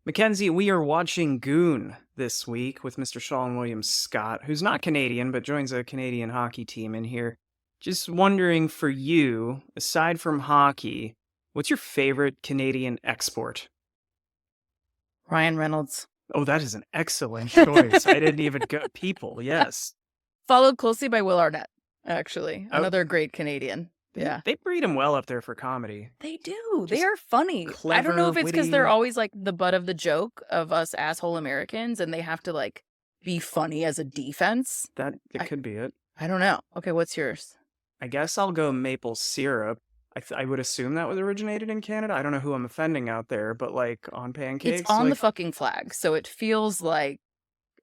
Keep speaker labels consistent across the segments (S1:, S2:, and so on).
S1: Mackenzie, we are watching Goon this week with Mr. Sean William Scott, who's not Canadian, but joins a Canadian hockey team in here. Just wondering for you, aside from hockey, what's your favorite Canadian export?
S2: Ryan Reynolds.
S1: Oh, that is an excellent choice. I didn't even go. People, yes.
S2: Followed closely by Will Arnett, actually.
S1: Oh.
S2: Another great Canadian. Yeah.
S1: They breed him well up there for comedy.
S2: They do. They
S1: Just
S2: are funny. I don't know if it's because
S1: witty.
S2: they're always like the butt of the joke of us asshole Americans and they have to like be funny as a defense.
S1: It could be it.
S2: I don't know. Okay, what's yours?
S1: I guess I'll go maple syrup. I would assume that was originated in Canada. I don't know who I'm offending out there, but like on pancakes.
S2: It's on
S1: like,
S2: the fucking flag, so it feels like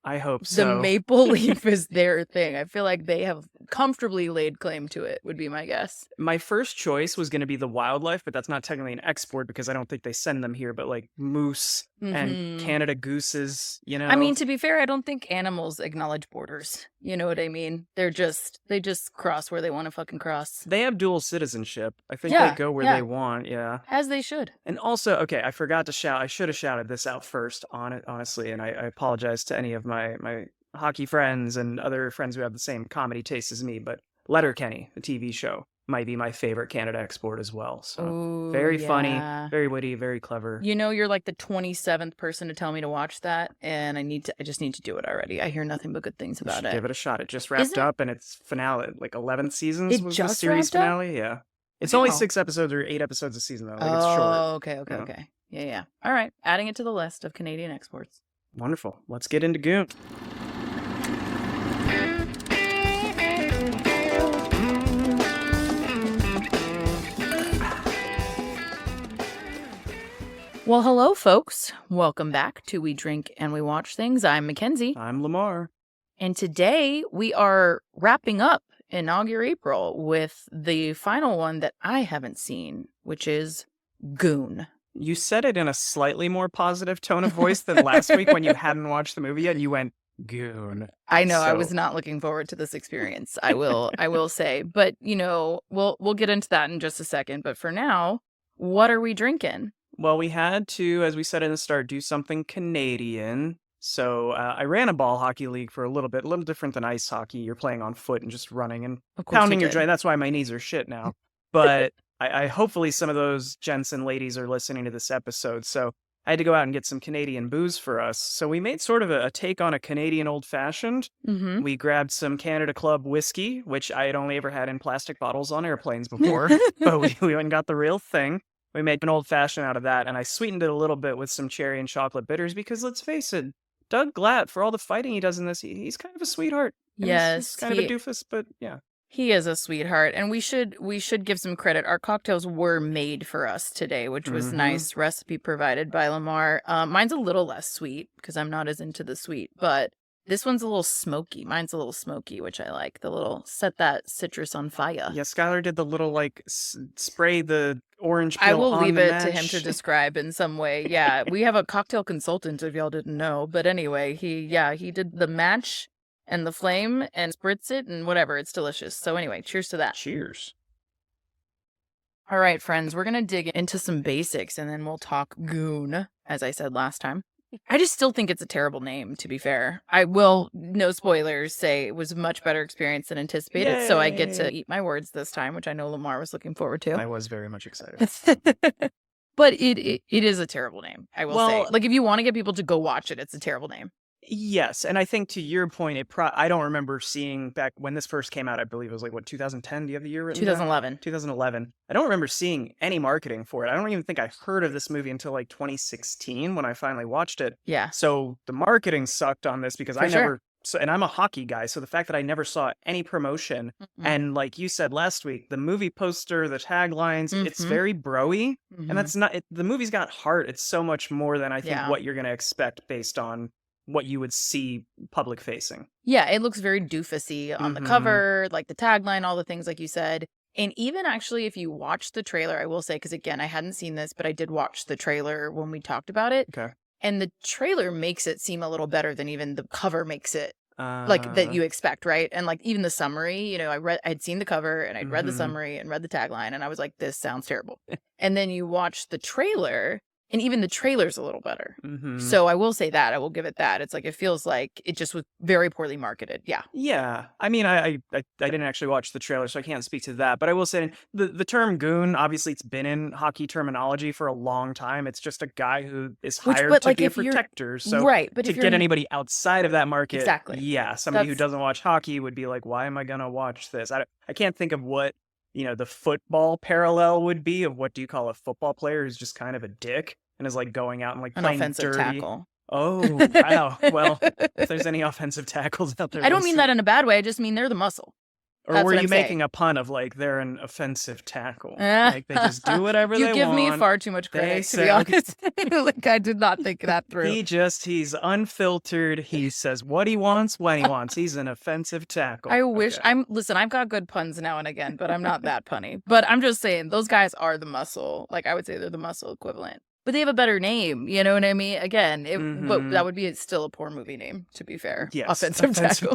S1: I hope so.
S2: the maple leaf is their thing. I feel like they have comfortably laid claim to it, would be my guess.
S1: My first choice was going to be the wildlife, but that's not technically an export because I don't think they send them here, but like moose and Canada gooses, you know?
S2: I mean, to be fair, I don't think animals acknowledge borders. You know what I mean? They just cross where they want to fucking cross.
S1: They have dual citizenship. I think they go where they want, yeah.
S2: As they should.
S1: And also, okay, I forgot to shout. I should have shouted this out first on it, honestly, and I apologize to any of my hockey friends and other friends who have the same comedy taste as me, but Letterkenny, the TV show, might be my favorite Canada export as well. So
S2: Ooh,
S1: very funny,
S2: yeah.
S1: very witty, very clever.
S2: You know, you're like the 27th person to tell me to watch that, and I just need to do it already. I hear nothing but good things about it.
S1: Give it a shot. It just wrapped up, and it's finale, like 11 seasons
S2: it
S1: was
S2: just
S1: the series
S2: wrapped up?
S1: finale. Yeah, it's only 6 episodes or 8 episodes a season though. Like it's short.
S2: Okay. Yeah. All right, adding it to the list of Canadian exports.
S1: Wonderful. Let's get into Goon.
S2: Well, hello, folks. Welcome back to We Drink and We Watch Things. I'm Mackenzie.
S1: I'm Lemar.
S2: And today we are wrapping up InauguApril with the final one that I haven't seen, which is Goon.
S1: You said it in a slightly more positive tone of voice than last week when you hadn't watched the movie yet, and you went, Goon.
S2: I know, I was not looking forward to this experience. I will say. But, you know, we'll get into that in just a second. But for now, what are we drinking?
S1: Well, we had to, as we said in the start, do something Canadian. So I ran a ball hockey league for a little different than ice hockey. You're playing on foot and just running and pounding your joint. That's why my knees are shit now. But I hopefully some of those gents and ladies are listening to this episode. So I had to go out and get some Canadian booze for us. So we made sort of a take on a Canadian old-fashioned.
S2: Mm-hmm.
S1: We grabbed some Canada Club whiskey, which I had only ever had in plastic bottles on airplanes before. But we went and got the real thing. We made an old-fashioned out of that, and I sweetened it a little bit with some cherry and chocolate bitters because, let's face it, Doug Glatt, for all the fighting he does in this, he's kind of a sweetheart.
S2: Yes.
S1: He's kind of a doofus, but yeah.
S2: He is a sweetheart, and we should give some credit. Our cocktails were made for us today, which was nice. Recipe provided by Lemar. Mine's a little less sweet because I'm not as into the sweet, but this one's a little smoky. Mine's a little smoky, which I like. The little set that citrus on fire.
S1: Yeah, Skylar did the little like spray the orange peel
S2: I will
S1: on
S2: leave
S1: the
S2: it
S1: mash.
S2: to him to describe in some way. Yeah, we have a cocktail consultant if y'all didn't know. But anyway, he did the match and the flame and spritz it and whatever. It's delicious. So anyway, cheers to that.
S1: Cheers.
S2: All right, friends, we're going to dig into some basics and then we'll talk Goon, as I said last time. I just still think it's a terrible name, to be fair. I will, no spoilers, say it was a much better experience than anticipated.
S1: Yay.
S2: So I get to eat my words this time, which I know Lemar was looking forward to.
S1: I was very much excited.
S2: But it is a terrible name, I will say.
S1: Well,
S2: Like, if you want to get people to go watch it, it's a terrible name.
S1: Yes, and I think to your point, I don't remember seeing back when this first came out. I believe it was like, what, 2010? Do you have the year written
S2: 2011.
S1: down? 2011. I don't remember seeing any marketing for it. I don't even think I heard of this movie until like 2016 when I finally watched it.
S2: Yeah.
S1: So the marketing sucked on this because and I'm a hockey guy, so the fact that I never saw any promotion, and like you said last week, the movie poster, the taglines, it's very bro-y, and that's not, the movie's got heart. It's so much more than I think what you're going to expect based on what you would see public facing.
S2: Yeah, it looks very doofusy on the cover, like the tagline, all the things like you said. And even actually, if you watch the trailer, I will say, because again, I hadn't seen this, but I did watch the trailer when we talked about it.
S1: Okay.
S2: And the trailer makes it seem a little better than even the cover makes it, like, that you expect, right? And like even the summary, you know, I'd seen the cover and I'd read the summary and read the tagline and I was like, this sounds terrible. And then you watch the trailer And even the trailer's a little better.
S1: Mm-hmm.
S2: So I will say that. I will give it that. It's like, it feels like it just was very poorly marketed. Yeah.
S1: Yeah. I mean, I didn't actually watch the trailer, so I can't speak to that. But I will say the term goon, obviously it's been in hockey terminology for a long time. It's just a guy who is hired to be a protector. So
S2: but
S1: to get anybody outside of that market,
S2: exactly.
S1: Yeah, somebody who doesn't watch hockey would be like, why am I going to watch this? I can't think of what, the football parallel would be of what do you call a football player who's just kind of a dick and is like going out and like playing
S2: offensive
S1: dirty.
S2: Tackle.
S1: Oh, wow. Well, if there's any offensive tackles out there.
S2: I don't mean that in a bad way. I just mean they're the muscle.
S1: Or were you making a pun of like they're an offensive tackle? Like they just do whatever they want.
S2: You give me far too much credit, to be honest. Like I did not think that through.
S1: He's unfiltered. He says what he wants when he wants. He's an offensive tackle.
S2: I wish listen, I've got good puns now and again, but I'm not that punny. But I'm just saying those guys are the muscle. Like I would say they're the muscle equivalent. But they have a better name, you know what I mean? Again, but that would be still a poor movie name, to be fair.
S1: Yes,
S2: offensive tackle.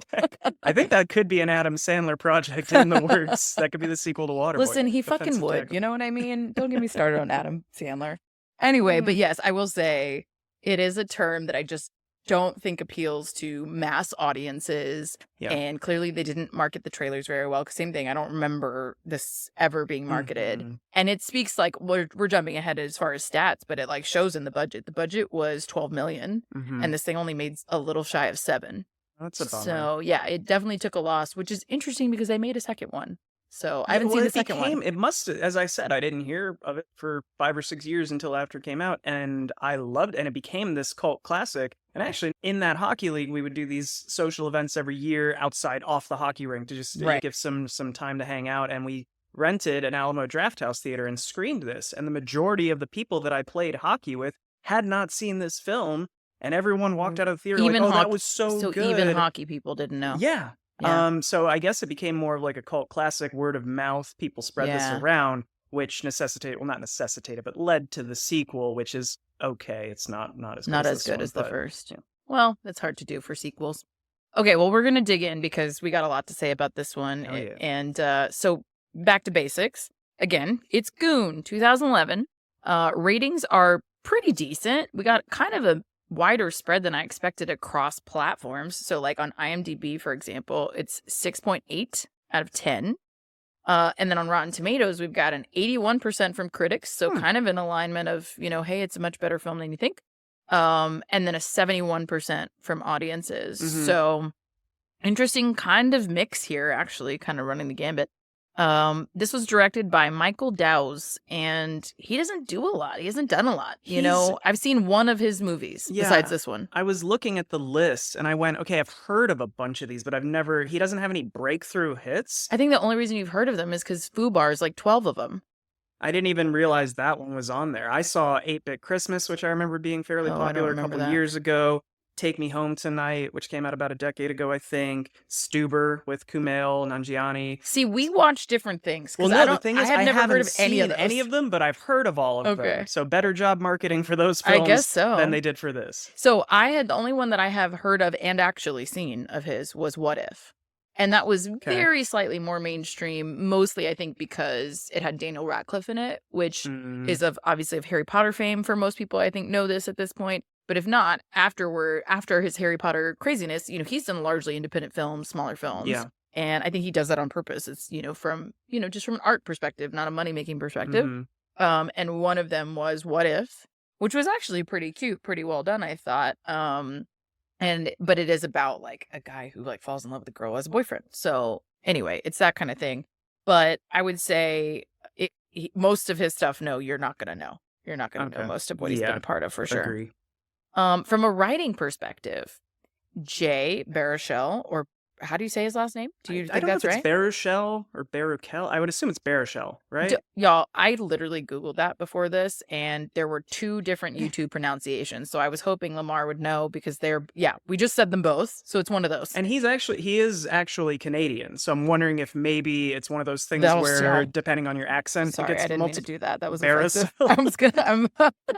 S1: I think that could be an Adam Sandler project in the works. That could be the sequel to Waterboy.
S2: Listen, he fucking would. Tackle. You know what I mean? Don't get me started on Adam Sandler. Anyway, but yes, I will say it is a term that I just don't think appeals to mass audiences. Yeah. And clearly they didn't market the trailers very well. Same thing. I don't remember this ever being marketed. Mm-hmm. And it speaks like we're jumping ahead as far as stats, but it like shows in the budget. The budget was $12 million and this thing only made a little shy of $7 million.
S1: That's a bummer.
S2: So yeah, it definitely took a loss, which is interesting because they made a second one. So I haven't seen the second one.
S1: It must, as I said, I didn't hear of it for 5 or 6 years until after it came out, and I loved it, and it became this cult classic. And actually, in that hockey league, we would do these social events every year outside, off the hockey rink, to just give some time to hang out. And we rented an Alamo Drafthouse Theater and screened this. And the majority of the people that I played hockey with had not seen this film, and everyone walked out of the theater like, oh, that was so good.
S2: So even hockey people didn't know.
S1: Yeah. Yeah. So I guess it became more of like a cult classic, word of mouth. People spread this around, which not necessitated, but led to the sequel, which is okay. It's not as good
S2: as the first. Yeah. Well, it's hard to do for sequels. Okay, well, we're going to dig in because we got a lot to say about this one. Oh, yeah. And so back to basics. Again, it's Goon, 2011. Ratings are pretty decent. We got kind of a wider spread than I expected across platforms. So like on IMDb, for example, it's 6.8 out of 10. And then on Rotten Tomatoes, we've got an 81% from critics. So kind of in alignment of, hey, it's a much better film than you think. And then a 71% from audiences. Mm-hmm. So interesting kind of mix here, actually, kind of running the gambit. This was directed by Michael Dowse, and he doesn't do a lot. He hasn't done a lot. I've seen one of his movies besides this one.
S1: I was looking at the list and I went, okay, I've heard of a bunch of these, but he doesn't have any breakthrough hits.
S2: I think the only reason you've heard of them is because Fubar is like 12 of them.
S1: I didn't even realize that one was on there. I saw 8-Bit Christmas, which I remember being fairly popular a couple years ago. Take Me Home Tonight, which came out about a decade ago, I think. Stuber with Kumail Nanjiani.
S2: See, we watch different things.
S1: Well, no, the thing is, I haven't heard of any of them, but I've heard of all of them. So better job marketing for those films than they did for this.
S2: So the only one that I have heard of and actually seen of his was What If? And that was very slightly more mainstream, mostly, I think, because it had Daniel Radcliffe in it, which is obviously of Harry Potter fame for most people, I think, know this at this point. But if not, after his Harry Potter craziness, he's done largely independent films, smaller films. Yeah. And I think he does that on purpose. It's, from just from an art perspective, not a money-making perspective. Mm-hmm. And one of them was What If, which was actually pretty cute, pretty well done, I thought. But it is about like a guy who like falls in love with a girl as a boyfriend. So anyway, it's that kind of thing. But I would say most of his stuff, no, you're not going to know. You're not going to know most of what he's been a part of for sure.
S1: Agree.
S2: From a writing perspective, Jay Baruchel, or how do you say his last name? Do you think that's right?
S1: I don't know if it's Baruchel or Baruchel. I would assume it's Baruchel, right?
S2: Y'all, I literally Googled that before this, and there were 2 different YouTube pronunciations. So I was hoping Lemar would know because we just said them both. So it's one of those.
S1: And he is actually Canadian. So I'm wondering if maybe it's one of those things where depending on your accent,
S2: sorry,
S1: it gets
S2: I didn't mean to do that. That was
S1: Baruchel.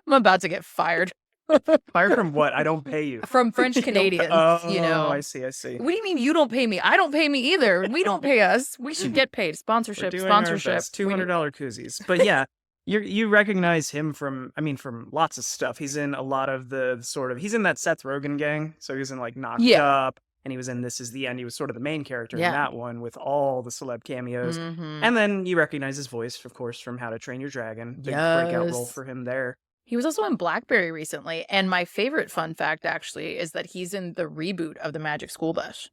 S2: I'm about to get fired.
S1: Fired from what? I don't pay you.
S2: From French Canadians,
S1: I see.
S2: What do you mean you don't pay me? I don't pay me either. We don't pay us. We should get paid. Sponsorship.
S1: $200 koozies. But yeah, You recognize him from lots of stuff. He's in a lot of the he's in that Seth Rogen gang. So he was in like Knocked Up, and he was in This Is the End. He was sort of the main character in that one with all the celeb cameos. And then you recognize his voice, of course, from How to Train Your Dragon. Big breakout role for him there.
S2: He was also in Blackberry recently. And my favorite fun fact, actually, is that he's in the reboot of The Magic School Bus.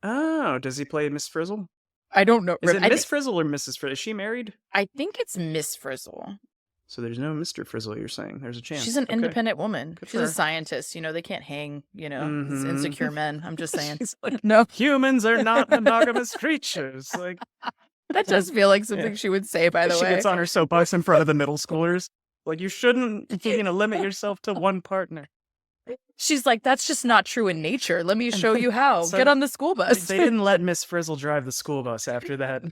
S1: Oh, does he play Miss Frizzle?
S2: I don't know.
S1: Is it Miss Frizzle or Mrs. Frizzle? Is she married?
S2: I think it's Miss Frizzle.
S1: So there's no Mr. Frizzle, you're saying? There's a chance.
S2: She's an independent woman. She's a scientist. They can't hang, these insecure men. I'm just saying.
S1: Like, no. Humans are not monogamous creatures. Like
S2: that does feel like something she would say, by the way.
S1: She gets on her soapbox in front of the middle schoolers. Like, you shouldn't, limit yourself to one partner.
S2: She's like, that's just not true in nature. Let me show you how. Get on the school bus.
S1: They didn't let Miss Frizzle drive the school bus after that.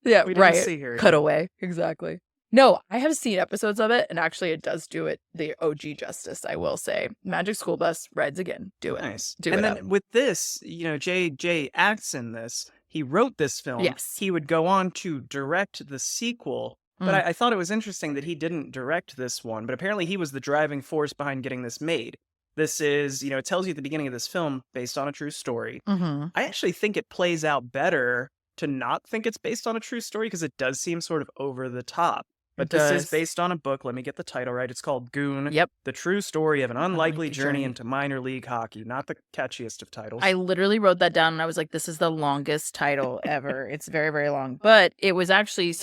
S2: Yeah,
S1: we didn't see her.
S2: Cut away. Exactly. No, I have seen episodes of it, and actually it does do it the OG justice, I will say. Magic School Bus rides again. Do it.
S1: Nice.
S2: Do
S1: and
S2: it
S1: then
S2: up.
S1: with this, Jay acts in this. He wrote this film.
S2: Yes.
S1: He would go on to direct the sequel. But I thought it was interesting that he didn't direct this one, but apparently he was the driving force behind getting this made. This is, it tells you at the beginning of this film, based on a true story. I actually think it plays out better to not think it's based on a true story because it does seem sort of over the top. But this is based on a book. Let me get the title right. It's called Goon.
S2: Yep.
S1: The True Story of an Unlikely Journey into Minor League Hockey. Not the catchiest of titles.
S2: I literally wrote that down and I was like, this is the longest title ever. It's very, very long. But it was actually,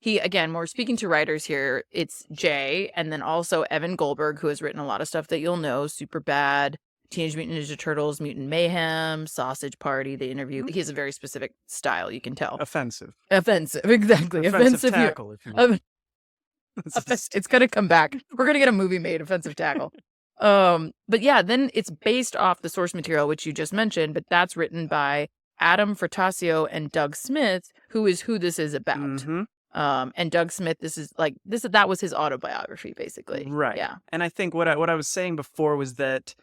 S2: we're speaking to writers here. It's Jay, and then also Evan Goldberg, who has written a lot of stuff that you'll know. Superbad, Teenage Mutant Ninja Turtles, Mutant Mayhem, Sausage Party, The Interview. He has a very specific style, you can tell.
S1: Offensive,
S2: exactly.
S1: Offensive tackle, if you will.
S2: It's going to come back. We're going to get a movie made, Offensive Tackle. But yeah, then it's based off the source material, which you just mentioned, but that's written by Adam Furtasio and Doug Smith, who this is about. And Doug Smith, that was his autobiography, basically.
S1: Right.
S2: Yeah.
S1: And I think what I was saying before was that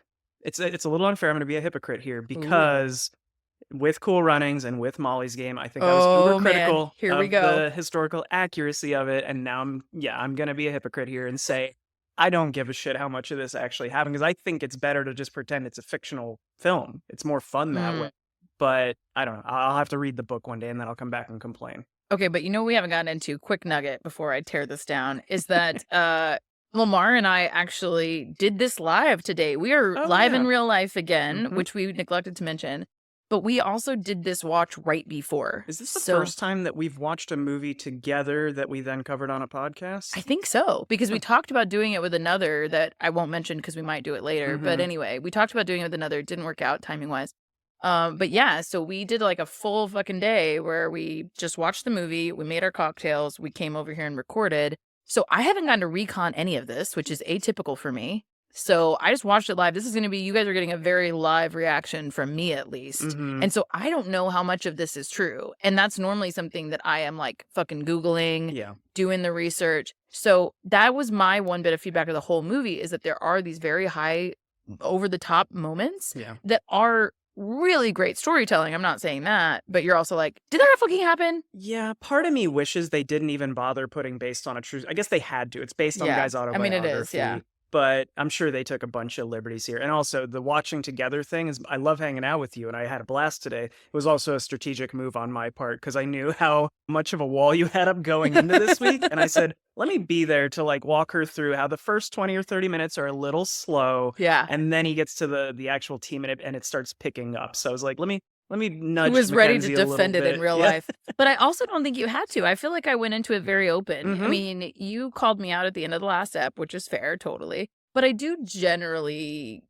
S1: it's a little unfair. I'm going to be a hypocrite here because with Cool Runnings and with Molly's Game, I think I was uber critical of the historical accuracy of it. And now I'm going to be a hypocrite here and say I don't give a shit how much of this actually happened because I think it's better to just pretend it's a fictional film. It's more fun that way. But I don't know. I'll have to read the book one day and then I'll come back and complain.
S2: Okay, but we haven't gotten into quick nugget before I tear this down is that Lemar and I actually did this live today. We are live in real life again, which we neglected to mention. But we also did this watch right before.
S1: Is this the first time that we've watched a movie together that we then covered on a podcast?
S2: I think so, because we talked about doing it with another that I won't mention because we might do it later. But anyway, we talked about doing it with another. It didn't work out timing-wise. But yeah, so we did like a full fucking day where we just watched the movie, we made our cocktails, we came over here and recorded. So I haven't gotten to recon any of this, which is atypical for me. So I just watched it live. This is going to be, you guys are getting a very live reaction from me at least. And so I don't know how much of this is true. And that's normally something that I am like fucking Googling, doing the research. So that was my one bit of feedback of the whole movie is that there are these very high over the top moments that are really great storytelling. I'm not saying that, but you're also like, did that fucking happen?
S1: Yeah, part of me wishes they didn't even bother putting based on a true. I guess they had to. It's based on the guy's autobiography.
S2: I mean, it is, yeah.
S1: But I'm sure they took a bunch of liberties here. And also, the watching together thing is, I love hanging out with you, and I had a blast today. It was also a strategic move on my part, because I knew how much of a wall you had up going into this week. And I said, let me be there to like walk her through how the first 20 or 30 minutes are a little slow.
S2: Yeah.
S1: And then he gets to the actual team, and it starts picking up. So I was like, let me nudge.
S2: He was
S1: Mackenzie
S2: ready to defend it in real life.
S1: Yeah.
S2: But I also don't think you had to. I feel like I went into it very open. I mean, you called me out at the end of the last ep, which is fair, totally. But I do generally,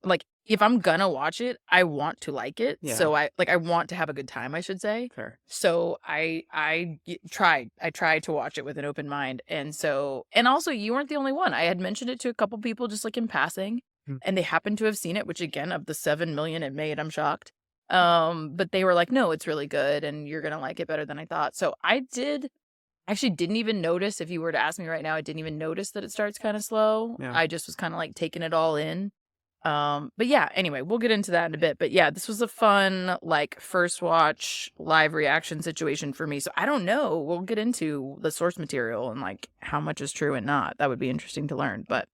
S2: like, if I'm gonna watch it, I want to like it. Yeah. So I want to have a good time, I should say.
S1: Fair.
S2: So I tried to watch it with an open mind. And also you weren't the only one. I had mentioned it to a couple people just like in passing, and they happened to have seen it, which again, of the 7 million it made, I'm shocked. But they were like, no, it's really good and you're gonna like it better than I thought. So I actually didn't even notice. If you were to ask me right now, I didn't even notice that it starts kind of slow. Yeah. I just was kind of like taking it all in. But yeah, anyway, we'll get into that in a bit. But yeah, this was a fun, like, first watch live reaction situation for me. So I don't know. We'll get into the source material and like how much is true and not. That would be interesting to learn. But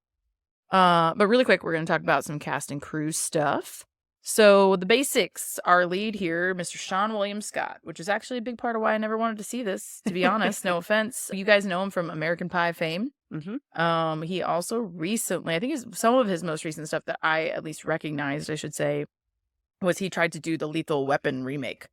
S2: really quick, we're going to talk about some cast and crew stuff. So the basics, our lead here, Mr. Sean William Scott, which is actually a big part of why I never wanted to see this, to be honest. No offense. You guys know him from American Pie fame.
S1: Mm-hmm.
S2: He also recently, I think some of his most recent stuff that I at least recognized, I should say, was he tried to do the Lethal Weapon remake.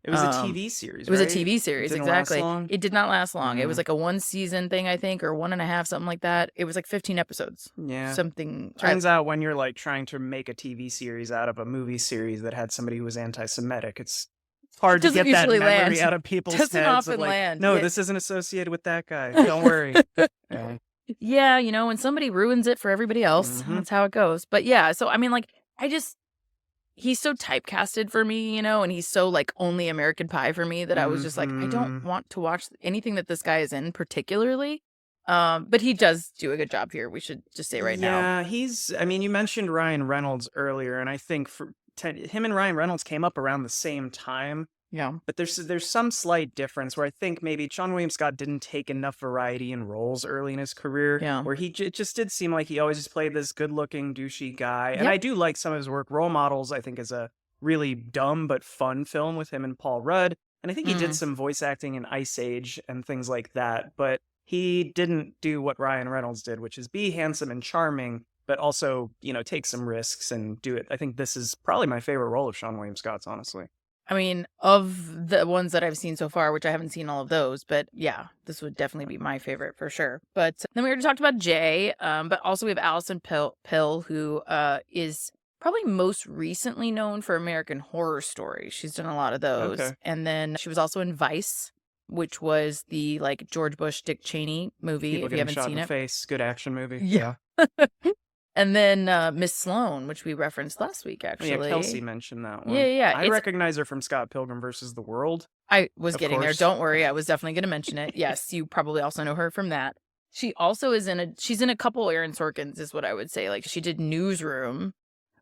S1: It was a TV series,
S2: It was a TV series, exactly.
S1: It
S2: did not last long.
S1: Mm.
S2: It was like a 1 season thing, I think, or 1.5, something like that. It was like 15 episodes.
S1: Yeah.
S2: Something.
S1: Turns out when you're like trying to make a TV series out of a movie series that had somebody who was anti-Semitic, it's hard to get that memory out of people's heads.
S2: Doesn't often land.
S1: No, this isn't associated with that guy. Don't worry.
S2: Yeah, when somebody ruins it for everybody else, that's how it goes. But yeah, so I mean, like, he's so typecasted for me, and he's so like only American Pie for me that I was just like, I don't want to watch anything that this guy is in particularly. But he does do a good job here. We should just say now.
S1: Yeah, I mean, you mentioned Ryan Reynolds earlier, and I think him and Ryan Reynolds came up around the same time.
S2: Yeah.
S1: But there's some slight difference where I think maybe Sean William Scott didn't take enough variety in roles early in his career.
S2: Yeah.
S1: Where it just did seem like he always just played this good-looking, douchey guy. And I do like some of his work. Role Models, I think, is a really dumb but fun film with him and Paul Rudd. And I think he did some voice acting in Ice Age and things like that. But he didn't do what Ryan Reynolds did, which is be handsome and charming, but also, take some risks and do it. I think this is probably my favorite role of Sean William Scott's, honestly.
S2: I mean, of the ones that I've seen so far, which I haven't seen all of those, but yeah, this would definitely be my favorite for sure. But then we already talked about Jay, but also we have Allison Pill, who is probably most recently known for American Horror Story. She's done a lot of those. Okay. And then she was also in Vice, which was the like George Bush, Dick Cheney movie.
S1: People
S2: if you haven't
S1: shot
S2: seen
S1: in
S2: it.
S1: The face. Good action movie.
S2: Yeah. And then Miss Sloane, which we referenced last week, actually.
S1: Yeah, Kelsey mentioned that one.
S2: Yeah.
S1: I recognize her from Scott Pilgrim versus the World.
S2: I was getting there. Don't worry. I was definitely going to mention it. Yes, you probably also know her from that. She also she's in a couple Aaron Sorkins, is what I would say. Like, she did Newsroom,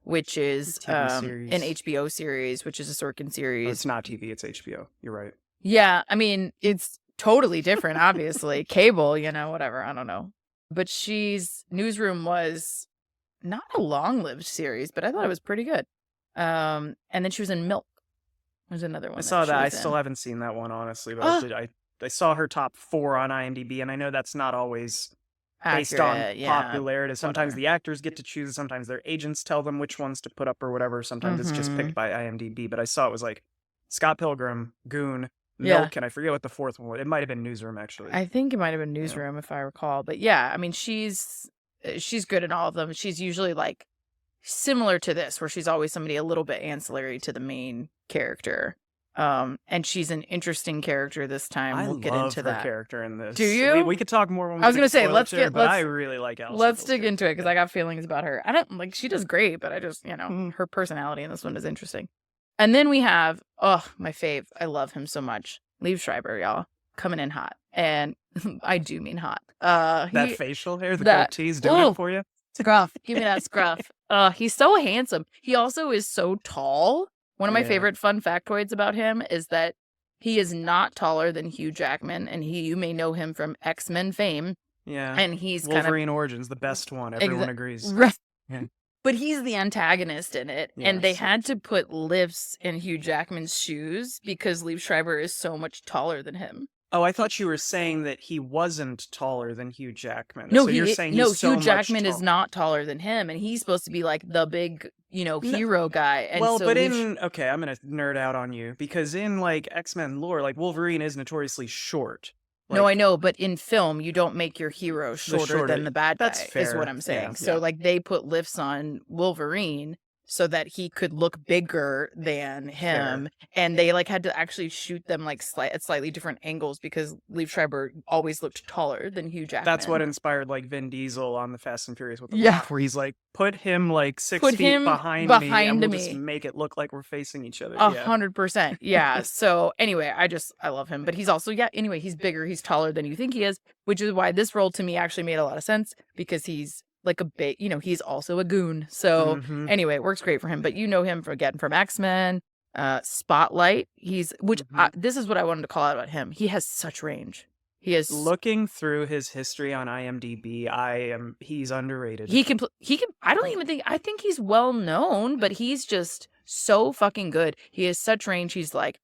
S2: which is an HBO series, which is a Sorkin series.
S1: Oh, it's not TV, it's HBO. You're right.
S2: Yeah, I mean, it's totally different, obviously. Cable, whatever. I don't know. But Newsroom was not a long-lived series, but I thought it was pretty good. And then she was in Milk. There's another one.
S1: I saw that. I still haven't seen that one, honestly. But I saw her top 4 on IMDb, and I know that's not always based on popularity. Sometimes the actors get to choose. Sometimes their agents tell them which ones to put up or whatever. Sometimes it's just picked by IMDb. But I saw it was like Scott Pilgrim, Goon, Milk, and I forget what the 4th one was. It might have been Newsroom, actually.
S2: I think it might have been Newsroom, if I recall. But yeah, I mean, she's good in all of them. She's usually like similar to this, where she's always somebody a little bit ancillary to the main character. And she's an interesting character this time. We'll get into that.
S1: I love her character in this.
S2: Do you?
S1: We could talk more when we
S2: I was going to say,
S1: I really like Allison.
S2: Let's dig into it, because I got feelings about her. I don't like, she does great, but I just, her personality in this one is interesting. And then we have, my fave. I love him so much. Liev Schreiber, y'all. Coming in hot. And I do mean hot.
S1: That facial hair, the goatee's doing it for you?
S2: Scruff. Give me that scruff. He's so handsome. He also is so tall. One of my favorite fun factoids about him is that he is not taller than Hugh Jackman, and you may know him from X-Men fame.
S1: Yeah.
S2: And he's
S1: Wolverine Origins, the best one. Everyone agrees.
S2: Right.
S1: Yeah.
S2: But he's the antagonist in it. Yes. And they had to put lifts in Hugh Jackman's shoes because Liev Schreiber is so much taller than him.
S1: Oh, I thought you were saying that he wasn't taller than Hugh Jackman.
S2: No,
S1: so you're saying he's so
S2: Hugh Jackman is not taller than him, and he's supposed to be like the big, hero guy. And
S1: well, so but okay, I'm gonna nerd out on you, because in like X-Men lore, like Wolverine is notoriously short. Like,
S2: no, I know, but in film, you don't make your hero shorter than the bad guy.
S1: That's fair.
S2: Is what I'm saying. So like they put lifts on Wolverine so that he could look bigger than him. Fair. And they like had to actually shoot them like at slightly different angles because Liev Schreiber always looked taller than Hugh Jackman.
S1: That's what inspired like Vin Diesel on the Fast and Furious with the Rock, where he's like, put him like 6 feet behind me and we'll just make it look like we're facing each other.
S2: 100%. Yeah. So anyway, I love him. But he's also, anyway, he's bigger, he's taller than you think he is, which is why this role to me actually made a lot of sense, because he's like a bit, he's also a goon. So anyway, it works great for him. But you know him from X-Men, Spotlight. This is what I wanted to call out about him. He has such range. He is
S1: looking through his history on IMDb. He's underrated.
S2: He can. I think he's well known, but he's just so fucking good. He has such range. He's like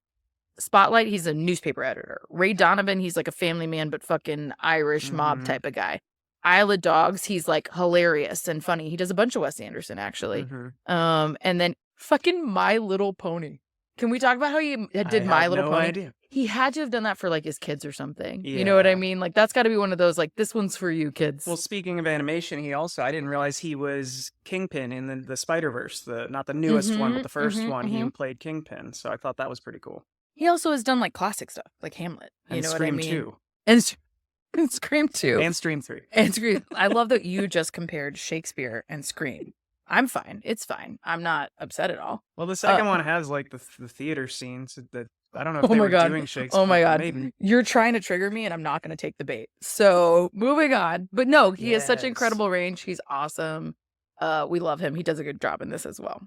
S2: Spotlight. He's a newspaper editor. Ray Donovan. He's like a family man, but fucking Irish mob type of guy. Isle of Dogs. He's like hilarious and funny. He does a bunch of Wes Anderson actually. And then fucking My Little Pony. Can we talk about how he did My Little Pony?
S1: Idea.
S2: He had to have done that for like his kids or something. Yeah. You know what I mean? Like that's got to be one of those like this one's for you kids.
S1: Well, speaking of animation, I didn't realize he was Kingpin in the Spider-Verse, not the newest one, but the first one. He played Kingpin, so I thought that was pretty cool.
S2: He also has done like classic stuff, like Hamlet. You know
S1: Scream
S2: what I mean?
S1: 2.
S2: And Scream 2.
S1: And Scream 3.
S2: And Scream. I love that you just compared Shakespeare and Scream. I'm fine. It's fine. I'm not upset at all.
S1: Well, the second one has like the theater scenes that I don't know if they were doing Shakespeare.
S2: Oh my God.
S1: Maybe.
S2: You're trying to trigger me and I'm not going to take the bait. So moving on. But no, he has such incredible range. He's awesome. We love him. He does a good job in this as well.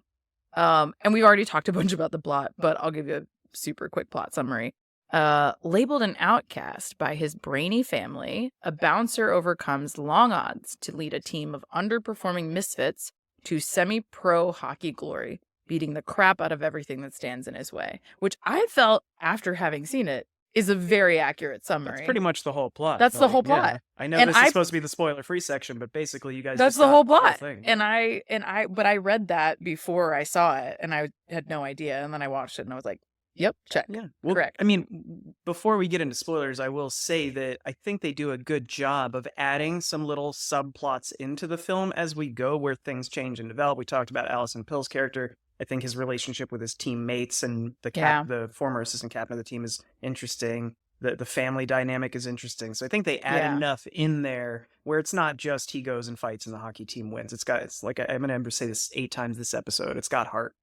S2: And we've already talked a bunch about the plot, but I'll give you a super quick plot summary. Labeled an outcast by his brainy family, a bouncer overcomes long odds to lead a team of underperforming misfits to semi-pro hockey glory, beating the crap out of everything that stands in his way, which I felt, after having seen it, is a very accurate summary.
S1: That's pretty much the whole plot.
S2: That's the whole plot.
S1: Yeah. I know this is supposed to be the spoiler-free section, but basically you guys
S2: that's
S1: just
S2: the whole plot.
S1: The whole
S2: thing. But I read that before I saw it, and I had no idea, and then I watched it, and I was like, yep, check.
S1: Yeah, well,
S2: correct.
S1: I mean, before we get into spoilers, I will say that I think they do a good job of adding some little subplots into the film as we go, where things change and develop. We talked about Allison Pill's character. I think his relationship with his teammates and the former assistant captain of the team is interesting. The family dynamic is interesting. So I think they add enough in there where it's not just he goes and fights and the hockey team wins. It's like I'm going to say this 8 times this episode. It's got heart.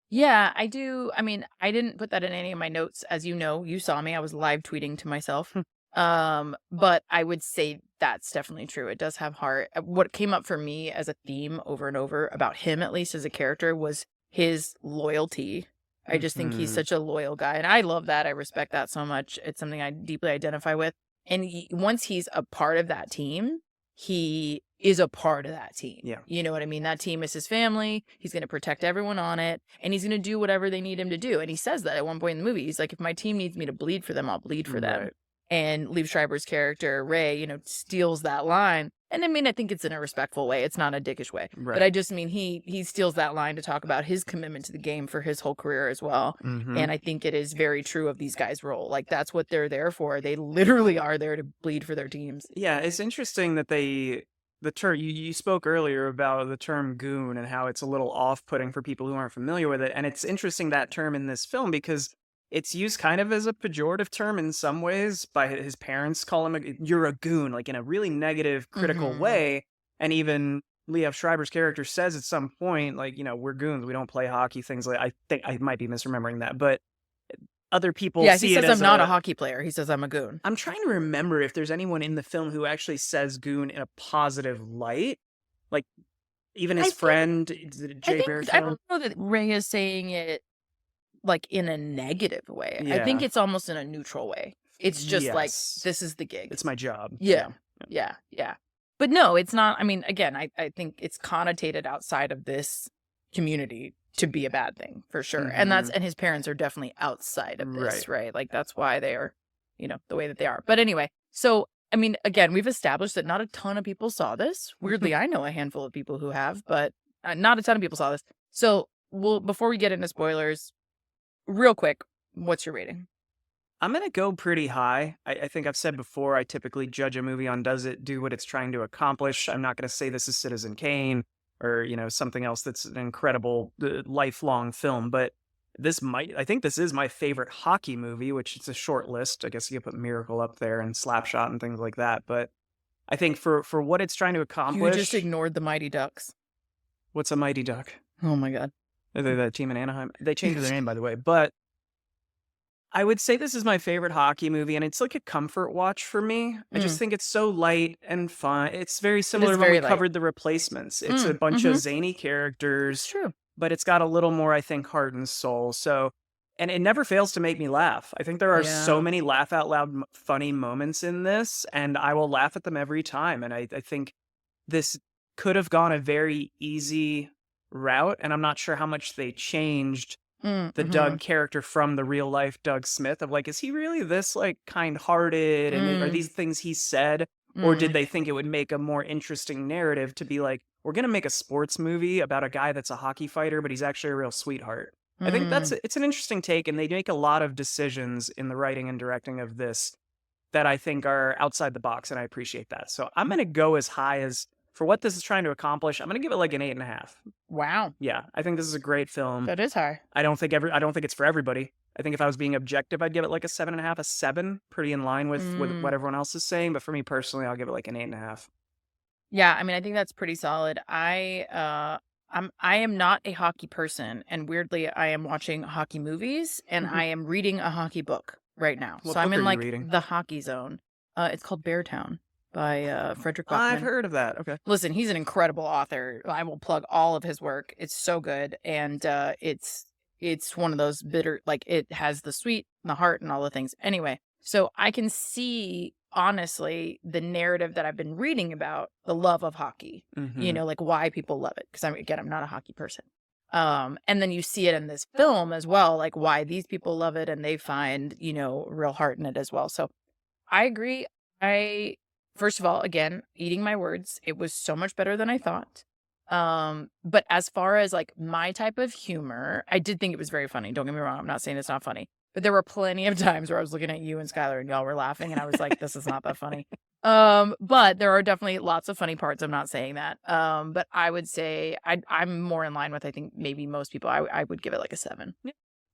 S2: Yeah, I do. I mean, I didn't put that in any of my notes. As you know, you saw me. I was live tweeting to myself. But I would say that's definitely true. It does have heart. What came up for me as a theme over and over about him, at least as a character, was his loyalty. I just think he's such a loyal guy. And I love that. I respect that so much. It's something I deeply identify with. And once he's a part of that team, he is a part of that team.
S1: Yeah.
S2: You know what I mean? That team is his family. He's going to protect everyone on it. And he's going to do whatever they need him to do. And he says that at one point in the movie. He's like, if my team needs me to bleed for them, I'll bleed for them. And Liev Schreiber's character, Ray, steals that line. And I mean, I think it's in a respectful way. It's not a dickish way. Right. But I just mean he steals that line to talk about his commitment to the game for his whole career as well. And I think it is very true of these guys' role. Like, that's what they're there for. They literally are there to bleed for their teams.
S1: Yeah, it's interesting that the term, you spoke earlier about the term goon and how it's a little off-putting for people who aren't familiar with it. And it's interesting, that term in this film, because it's used kind of as a pejorative term in some ways. By his parents call him you're a goon, like in a really negative, critical way. And even Liev Schreiber's character says at some point, like, we're goons, we don't play hockey, things like, I think I might be misremembering that, but other people see it as
S2: he says I'm not a hockey player. He says I'm a goon.
S1: I'm trying to remember if there's anyone in the film who actually says goon in a positive light. Like, even his friend, Jay Baruchel.
S2: I don't know that Ray is saying it like in a negative way.
S1: Yeah.
S2: I think it's almost in a neutral way. It's just like, this is the gig.
S1: It's my job.
S2: Yeah. But no, it's not. I mean, again, I think it's connotated outside of this community to be a bad thing for sure. And his parents are definitely outside of this, right? Like, that's why they are, the way that they are. But anyway, so, I mean, again, we've established that not a ton of people saw this. Weirdly, I know a handful of people who have, but not a ton of people saw this. So before we get into spoilers, real quick, what's your rating?
S1: I'm going to go pretty high. I think I've said before, I typically judge a movie on does it do what it's trying to accomplish. I'm not going to say this is Citizen Kane or, something else that's an incredible lifelong film. But I think this is my favorite hockey movie, which is a short list. I guess you could put Miracle up there and Slapshot and things like that. But I think for what it's trying to accomplish.
S2: You just ignored the Mighty Ducks.
S1: What's a Mighty Duck?
S2: Oh my God.
S1: They're that team in Anaheim. They changed their name, by the way. But I would say this is my favorite hockey movie, and it's like a comfort watch for me. I just think it's so light and fun. It's very
S2: It
S1: similar
S2: is
S1: to when we
S2: very light.
S1: covered The Replacements. It's a bunch of zany
S2: It's
S1: characters,
S2: true.
S1: but it's got a little more, I think, heart and soul. So, and it never fails to make me laugh. I think there are so
S2: Yeah.
S1: many laugh out loud funny moments in this, and I will laugh at them every time. And I think this could have gone a very easy route, and I'm not sure how much they changed the
S2: Mm-hmm.
S1: Doug character from the real life Doug Smith of like, is he really this like kind-hearted, and are
S2: Mm,
S1: these things he said, or did
S2: mm,
S1: they think it would make a more interesting narrative to be like, we're gonna make a sports movie about a guy that's a hockey fighter, but he's actually a real sweetheart. I think
S2: mm.
S1: it's an interesting take, and they make a lot of decisions in the writing and directing of this that I think are outside the box, and I appreciate that. So I'm gonna go as high as for what this is trying to accomplish. I'm gonna give it like an 8.5.
S2: Wow.
S1: Yeah, I think this is a great film.
S2: That is high.
S1: I don't think it's for everybody. I think if I was being objective, I'd give it like a 7.5, a 7, pretty in line with
S2: Mm.
S1: what everyone else is saying. But for me personally, I'll give it like an 8.5.
S2: Yeah, I mean, I think that's pretty solid. I am not a hockey person, and weirdly, I am watching hockey movies, and I am reading a hockey book right now.
S1: What
S2: So I'm
S1: book are
S2: in
S1: you
S2: like
S1: reading?
S2: the hockey zone. It's called Beartown by Frederick
S1: I've
S2: Buckman.
S1: heard of that. Okay.
S2: Listen, he's an incredible author. I will plug all of his work. It's so good, and it's one of those bitter, like it has the sweet, and the heart, and all the things. Anyway, so I can see honestly the narrative that I've been reading about the love of hockey. You
S1: Mm-hmm.
S2: know, like why people love it. Because I'm not a hockey person. And then you see it in this film as well, like why these people love it, and they find real heart in it as well. So I agree. I First of all, again, eating my words, it was so much better than I thought. But as far as like my type of humor, I did think it was very funny. Don't get me wrong, I'm not saying it's not funny. But there were plenty of times where I was looking at you and Skylar and y'all were laughing and I was like, this is not that funny. But there are definitely lots of funny parts. I'm not saying that. But I would say I'm more in line with I think maybe most people. I would give it like a 7.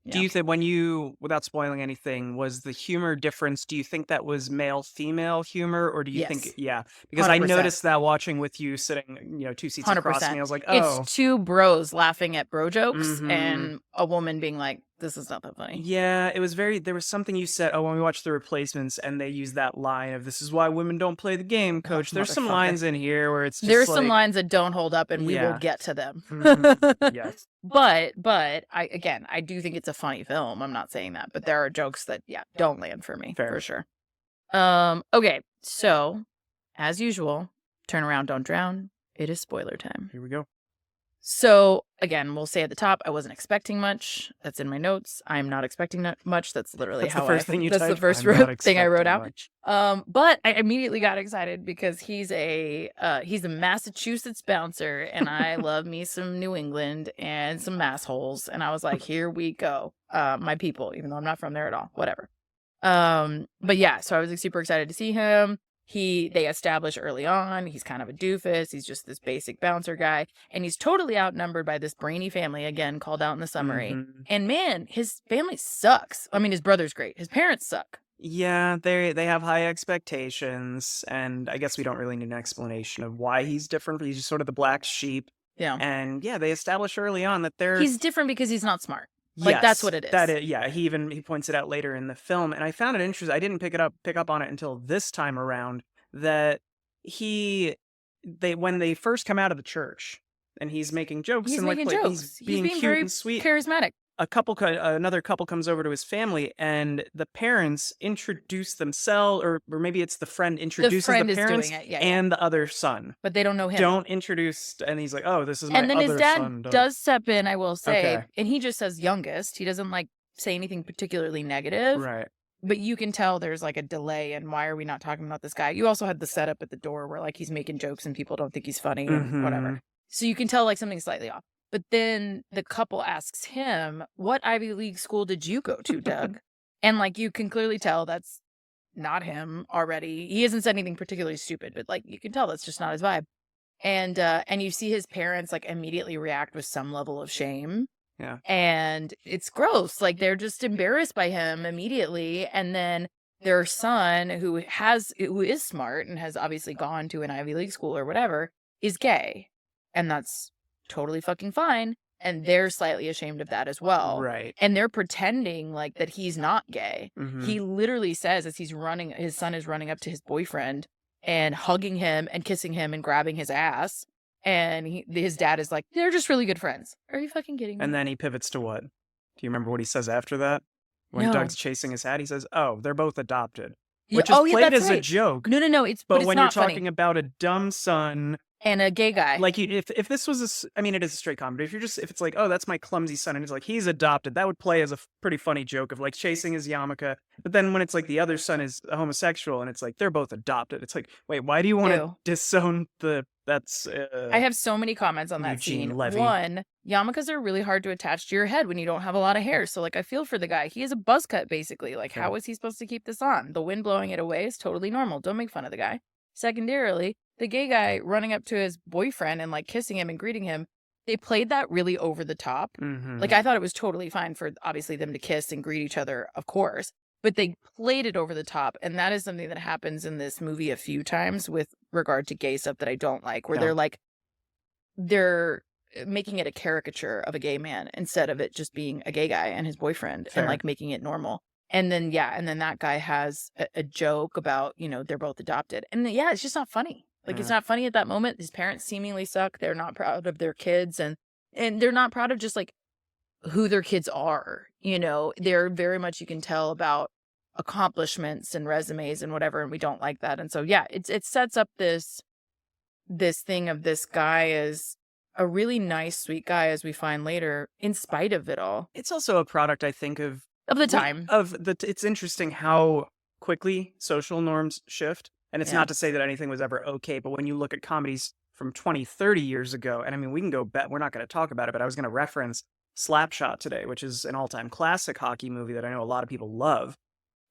S1: Do
S2: Yeah.
S1: you think when you, without spoiling anything, was the humor difference? Do you think that was male female humor, or do you think,
S2: Yes.
S1: yeah? Because I
S2: 100%.
S1: noticed that watching with you sitting, 2 seats across from
S2: 100%.
S1: me, I was like,
S2: It's
S1: oh,
S2: two bros laughing at bro jokes
S1: mm-hmm.
S2: and a woman being like, this is not that funny.
S1: Yeah, it was very, there was something you said, oh, when we watched The Replacements, and they used that line of, this is why women don't play the game,
S2: Oh,
S1: coach. There's some
S2: motherfucker.
S1: lines in here where it's
S2: There's
S1: just
S2: some
S1: like,
S2: lines that don't hold up and we will
S1: yeah.
S2: get to them.
S1: Yes.
S2: But I do think it's a funny film. I'm not saying that, but there are jokes that don't land for me.
S1: Fair.
S2: For sure. Okay. So, as usual, turn around, don't drown. It is spoiler time.
S1: Here we go.
S2: So, again, we'll say at the top, I wasn't expecting much. That's in my notes. I'm not expecting much. That's literally
S1: That's
S2: how
S1: the first thing you
S2: That's the
S1: typed?
S2: first
S1: I'm not
S2: thing I wrote
S1: expecting
S2: out.
S1: much.
S2: But I immediately got excited because he's a Massachusetts bouncer, and I love me some New England and some massholes. And I was like, here we go, my people. Even though I'm not from there at all, whatever. But yeah, so I was like, super excited to see him. They establish early on he's kind of a doofus. He's just this basic bouncer guy, and he's totally outnumbered by this brainy family, again called out in the summary.
S1: Mm-hmm.
S2: And man, his family sucks. I mean, his brother's great. His parents suck.
S1: Yeah, they have high expectations, and I guess we don't really need an explanation of why he's different. He's just sort of the black sheep.
S2: Yeah.
S1: And yeah, they establish early on that
S2: He's different because he's not smart. Like, that's what it is.
S1: Yeah, he points it out later in the film, and I found it interesting. I didn't pick up on it until this time around that when they first come out of the church and he's making jokes
S2: He's
S1: and
S2: making
S1: like
S2: jokes.
S1: he's being cute
S2: very
S1: and sweet.
S2: charismatic.
S1: Another couple comes over to his family, and the parents introduce themselves, or maybe it's the friend introduces the parents
S2: is doing it,
S1: and the other son.
S2: but they don't know him.
S1: Don't introduce, and he's like, "Oh, this is my
S2: and then
S1: other
S2: his dad
S1: son."
S2: does step in, I will say,
S1: Okay.
S2: and he just says youngest. He doesn't like say anything particularly negative,
S1: Right.
S2: but you can tell there's like a delay. And why are we not talking about this guy? You also had the setup at the door where like he's making jokes and people don't think he's funny and whatever. So you can tell like something's slightly off. But then the couple asks him, "What Ivy League school did you go to, Doug?" And like you can clearly tell that's not him already. He hasn't said anything particularly stupid, but like you can tell that's just not his vibe. And you see his parents like immediately react with some level of shame.
S1: Yeah.
S2: And it's gross. Like they're just embarrassed by him immediately. And then their son, who is smart and has obviously gone to an Ivy League school or whatever, is gay. And that's totally fucking fine. and they're slightly ashamed of that as well.
S1: Right.
S2: And they're pretending like that he's not gay.
S1: Mm-hmm.
S2: He literally says as he's running, his son is running up to his boyfriend and hugging him and kissing him and grabbing his ass. And his dad is like, they're just really good friends. Are you fucking kidding me?
S1: And then he pivots to what? Do you remember what he says after that? When
S2: No.
S1: Doug's chasing his hat, he says, "Oh, they're both adopted,"
S2: Yeah,
S1: which is played
S2: that's
S1: as
S2: right.
S1: a joke.
S2: No. It's
S1: but
S2: it's
S1: when you're
S2: not
S1: talking
S2: funny.
S1: about a dumb son
S2: And a gay guy,
S1: like if this was I mean, it is a straight comedy. If it's like, oh, that's my clumsy son, and it's like he's adopted, that would play as a pretty funny joke of like chasing his yarmulke. But then when it's like the other son is a homosexual, and it's like they're both adopted, it's like, wait, why do you want to disown the? That's.
S2: I have so many comments on that
S1: Eugene
S2: scene.
S1: Levy.
S2: One, yarmulkes are really hard to attach to your head when you don't have a lot of hair. So like, I feel for the guy. He has a buzz cut basically. Like, how is he supposed to keep this on? The wind blowing it away is totally normal. Don't make fun of the guy. Secondarily, the gay guy running up to his boyfriend and like kissing him and greeting him, they played that really over the top.
S1: Mm-hmm.
S2: Like, I thought it was totally fine for obviously them to kiss and greet each other, of course, but they played it over the top. And that is something that happens in this movie a few times with regard to gay stuff that I don't like, where they're making it a caricature of a gay man instead of it just being a gay guy and his boyfriend.
S1: Fair.
S2: And like making it normal. And then that guy has a joke about, they're both adopted. And it's just not funny. Like, it's not funny at that moment. His parents seemingly suck. They're not proud of their kids. And they're not proud of just, like, who their kids are. They're very much, you can tell, about accomplishments and resumes and whatever. And we don't like that. And so, it sets up this thing of this guy as a really nice, sweet guy, as we find later, in spite of it all.
S1: It's also a product, I think, of
S2: the time.
S1: It's interesting how quickly social norms shift. And it's not to say that anything was ever okay, but when you look at comedies from 20, 30 years ago, and I mean, we can go bet, we're not going to talk about it, but I was going to reference Slapshot today, which is an all-time classic hockey movie that I know a lot of people love.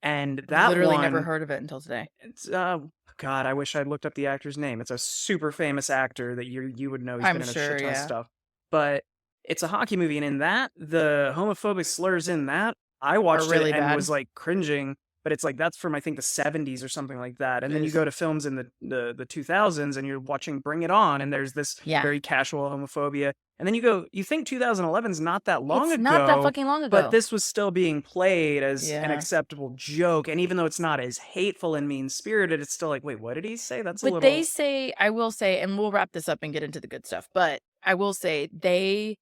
S1: And that
S2: literally never heard of it until today.
S1: It's, God, I wish I'd looked up the actor's name. It's a super famous actor that you would know. He's been in a shit ton of stuff. But it's a hockey movie, and in that, the homophobic slurs in that, I watched it and was like cringing, but it's like that's from I think the 70s or something like that. And then you go to films in the 2000s and you're watching Bring It On, and there's this very casual homophobia. And then you think 2011 is not that long ago.
S2: It's not that fucking long ago.
S1: But this was still being played as an acceptable joke. And even though it's not as hateful and mean-spirited, it's still like, wait, what did he say?
S2: But they say, I will say, and we'll wrap this up and get into the good stuff, but I will say they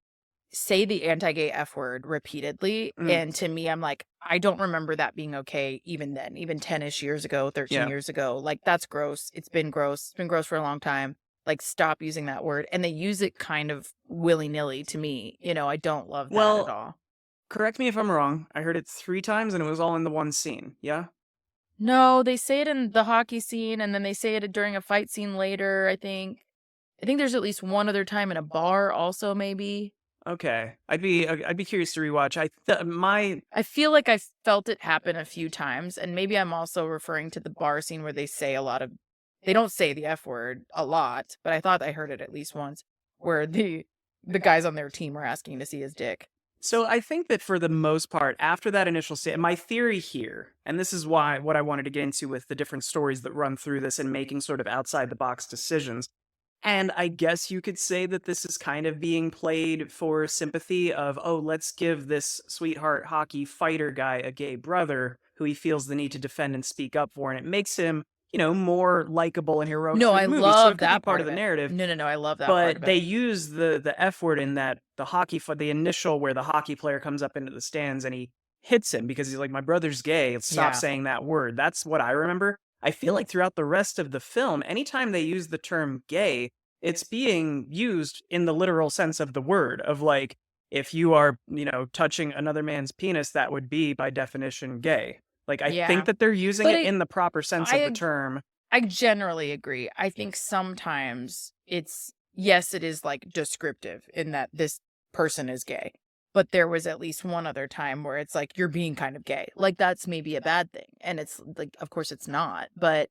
S2: say the anti-gay F word repeatedly. And to me, I'm like, I don't remember that being okay even then, even 10-ish years ago, 13 years ago. Like, that's gross. It's been gross. It's been gross for a long time. Like, stop using that word. And they use it kind of willy-nilly to me. I don't love that at all.
S1: Correct me if I'm wrong. I heard it 3 times and it was all in the one scene. Yeah?
S2: No, they say it in the hockey scene, and then they say it during a fight scene later, I think. I think there's at least one other time in a bar also, maybe.
S1: Okay, I'd be curious to rewatch. I
S2: feel like I felt it happen a few times, and maybe I'm also referring to the bar scene where they say they don't say the F word a lot, but I thought I heard it at least once, where the guys on their team were asking to see his dick.
S1: So I think that for the most part, after that initial scene, my theory here, and this is what I wanted to get into with the different stories that run through this and making sort of outside the box decisions. And I guess you could say that this is kind of being played for sympathy of, oh, let's give this sweetheart hockey fighter guy a gay brother who he feels the need to defend and speak up for. And it makes him, more likable and heroic.
S2: No, I love that
S1: part of the narrative.
S2: No, I love that part of it.
S1: But they use the F word in that the initial where the hockey player comes up into the stands and he hits him because he's like, my brother's gay. Stop saying that word. That's what I remember. I feel like throughout the rest of the film, anytime they use the term gay, it's being used in the literal sense of the word of like, if you are, touching another man's penis, that would be by definition gay. Like, I think that they're using it in the proper sense of the term.
S2: I generally agree. I think sometimes it is like descriptive in that this person is gay. But there was at least one other time where it's like, you're being kind of gay. Like, that's maybe a bad thing. And it's like, of course it's not. But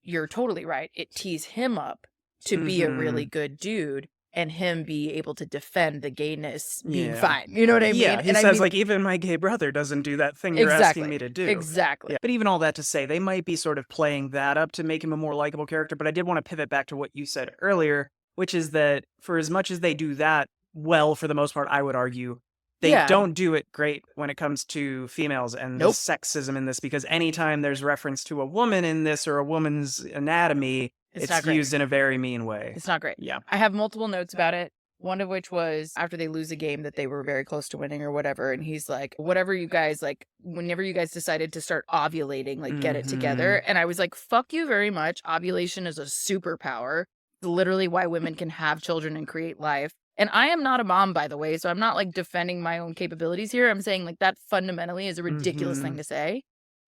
S2: you're totally right. It tees him up to be a really good dude and him be able to defend the gayness being fine. You know what I mean?
S1: Yeah, he says, like, even my gay brother doesn't do that thing you're asking me to do.
S2: Exactly.
S1: Yeah. But even all that to say, they might be sort of playing that up to make him a more likable character. But I did want to pivot back to what you said earlier, which is that for as much as they do that, well for the most part, I would argue. They
S2: Yeah.
S1: don't do it great when it comes to females and the
S2: Nope.
S1: sexism in this, because anytime there's reference to a woman in this or a woman's anatomy,
S2: It's not
S1: it's
S2: great.
S1: used in a very mean way.
S2: It's not great.
S1: Yeah.
S2: I have multiple notes about it. One of which was after they lose a game that they were very close to winning or whatever. And he's like, whatever you guys, like, whenever you guys decided to start ovulating, like, get it together. And I was like, fuck you very much. Ovulation is a superpower. It's literally why women can have children and create life. And I am not a mom, by the way, so I'm not, like, defending my own capabilities here. I'm saying, like, that fundamentally is a ridiculous thing to say.